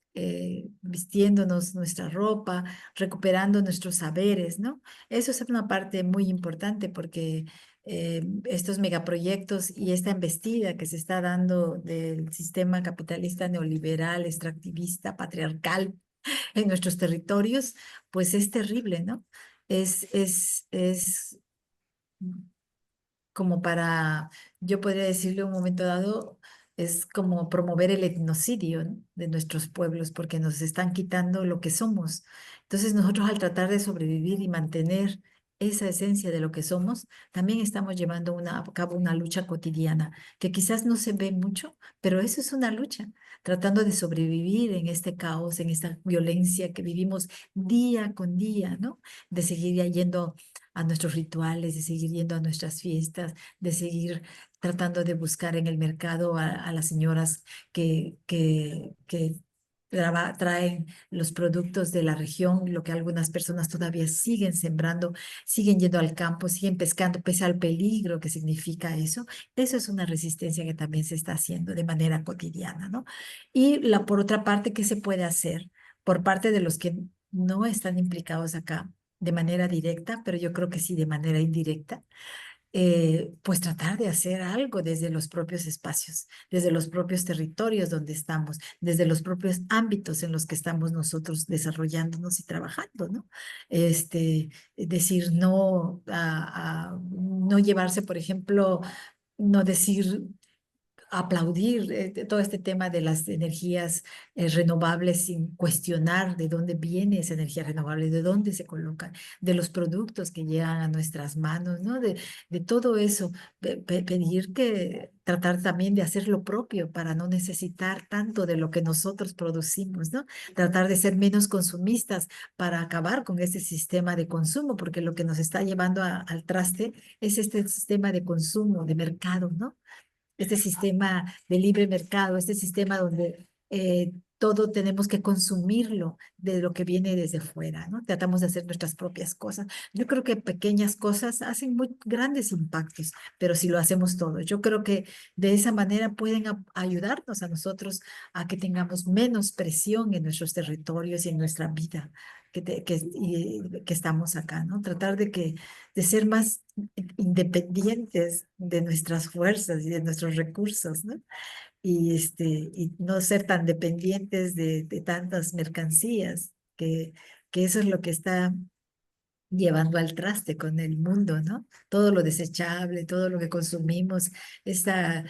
vistiéndonos nuestra ropa, recuperando nuestros saberes, ¿no? Eso es una parte muy importante porque estos megaproyectos y esta embestida que se está dando del sistema capitalista neoliberal, extractivista, patriarcal en nuestros territorios, pues es terrible, ¿no? Es como para, yo podría decirle un momento dado, es como promover el etnocidio, ¿no? De nuestros pueblos, porque nos están quitando lo que somos. Entonces nosotros al tratar de sobrevivir y mantener esa esencia de lo que somos, también estamos llevando a cabo una lucha cotidiana, que quizás no se ve mucho, pero eso es una lucha, tratando de sobrevivir en este caos, en esta violencia que vivimos día con día, ¿no? De seguir yendo a nuestros rituales, de seguir yendo a nuestras fiestas, de seguir tratando de buscar en el mercado a las señoras que traen los productos de la región, lo que algunas personas todavía siguen sembrando, siguen yendo al campo, siguen pescando, pese al peligro que significa eso. Eso es una resistencia que también se está haciendo de manera cotidiana, ¿no? Y por otra parte, ¿qué se puede hacer por parte de los que no están implicados acá de manera directa, pero yo creo que sí de manera indirecta? Pues tratar de hacer algo desde los propios espacios, desde los propios territorios donde estamos, desde los propios ámbitos en los que estamos nosotros desarrollándonos y trabajando, ¿no? Decir no no llevarse, por ejemplo, no decir aplaudir todo este tema de las energías renovables sin cuestionar de dónde viene esa energía renovable, de dónde se colocan, de los productos que llegan a nuestras manos, ¿no? De todo eso, pedir que tratar también de hacer lo propio para no necesitar tanto de lo que nosotros producimos, ¿no? Tratar de ser menos consumistas para acabar con este sistema de consumo, porque lo que nos está llevando al traste es este sistema de consumo, de mercado, ¿no? Este sistema de libre mercado, este sistema donde todo tenemos que consumirlo de lo que viene desde fuera, ¿no? Tratamos de hacer nuestras propias cosas. Yo creo que pequeñas cosas hacen muy grandes impactos, pero si lo hacemos todo, yo creo que de esa manera pueden ayudarnos a nosotros a que tengamos menos presión en nuestros territorios y en nuestra vida que estamos acá, ¿no? Tratar de ser más independientes de nuestras fuerzas y de nuestros recursos, ¿no? Y no ser tan dependientes de tantas mercancías, que eso es lo que está llevando al traste con el mundo, ¿no? Todo lo desechable, todo lo que consumimos, esta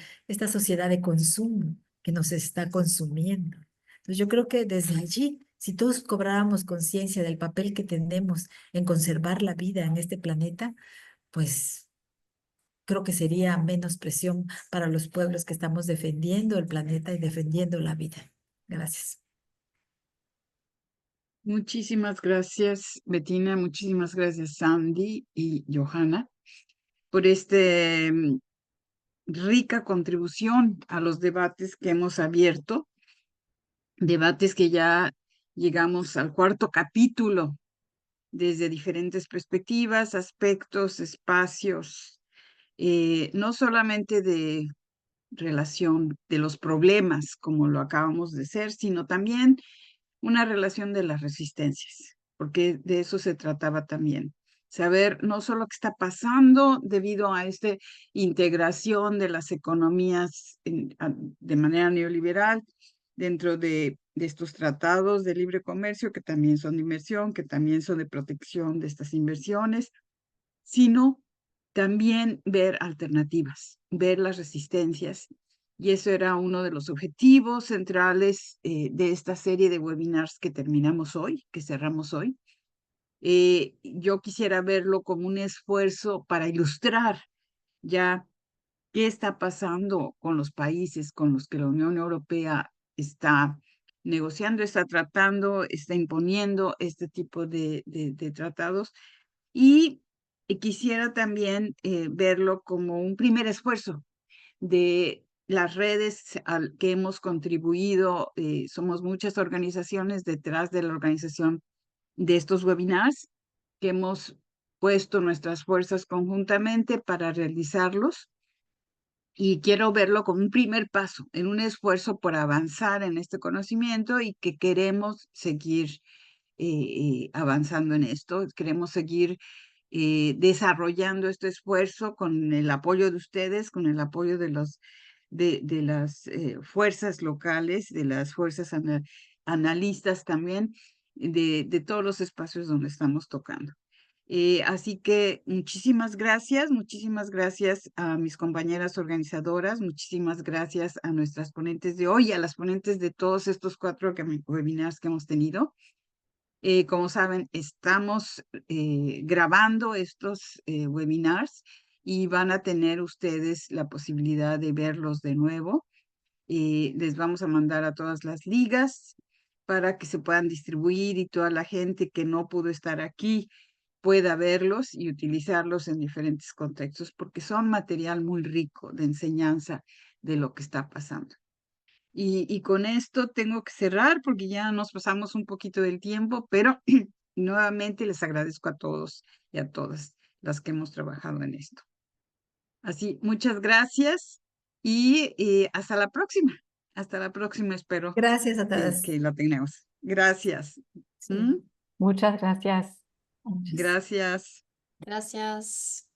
sociedad de consumo que nos está consumiendo. Entonces yo creo que desde allí, si todos cobráramos conciencia del papel que tenemos en conservar la vida en este planeta, pues creo que sería menos presión para los pueblos que estamos defendiendo el planeta y defendiendo la vida. Gracias. Muchísimas gracias, Bettina. Muchísimas gracias, Sandy y Johanna, por este rica contribución a los debates que hemos abierto, debates que ya llegamos al cuarto capítulo desde diferentes perspectivas, aspectos, espacios, no solamente de relación de los problemas, como lo acabamos de ser, sino también una relación de las resistencias, porque de eso se trataba también. Saber no solo qué está pasando debido a esta integración de las economías de manera neoliberal dentro de estos tratados de libre comercio, que también son de inversión, que también son de protección de estas inversiones, sino también ver alternativas, ver las resistencias. Y eso era uno de los objetivos centrales de esta serie de webinars que terminamos hoy, que cerramos hoy. Yo quisiera verlo como un esfuerzo para ilustrar ya qué está pasando con los países con los que la Unión Europea está negociando, está tratando, está imponiendo este tipo de tratados. Y quisiera también verlo como un primer esfuerzo de las redes al que hemos contribuido. Somos muchas organizaciones detrás de la organización de estos webinars que hemos puesto nuestras fuerzas conjuntamente para realizarlos. Y quiero verlo como un primer paso en un esfuerzo por avanzar en este conocimiento y que queremos seguir avanzando en esto. Queremos seguir desarrollando este esfuerzo con el apoyo de ustedes, con el apoyo de las fuerzas locales, de las fuerzas analistas también, de todos los espacios donde estamos tocando. Así que muchísimas gracias a mis compañeras organizadoras, muchísimas gracias a nuestras ponentes de hoy, a las ponentes de todos estos 4 webinars que hemos tenido. Como saben, estamos grabando estos webinars y van a tener ustedes la posibilidad de verlos de nuevo. Les vamos a mandar a todas las ligas para que se puedan distribuir y toda la gente que no pudo estar aquí pueda verlos y utilizarlos en diferentes contextos, porque son material muy rico de enseñanza de lo que está pasando. Y con esto tengo que cerrar porque ya nos pasamos un poquito del tiempo, pero nuevamente les agradezco a todos y a todas las que hemos trabajado en esto. Así, muchas gracias y hasta la próxima. Hasta la próxima, espero Gracias a todas. que la tengamos. Gracias. Sí. ¿Mm? Muchas gracias. Gracias. Gracias.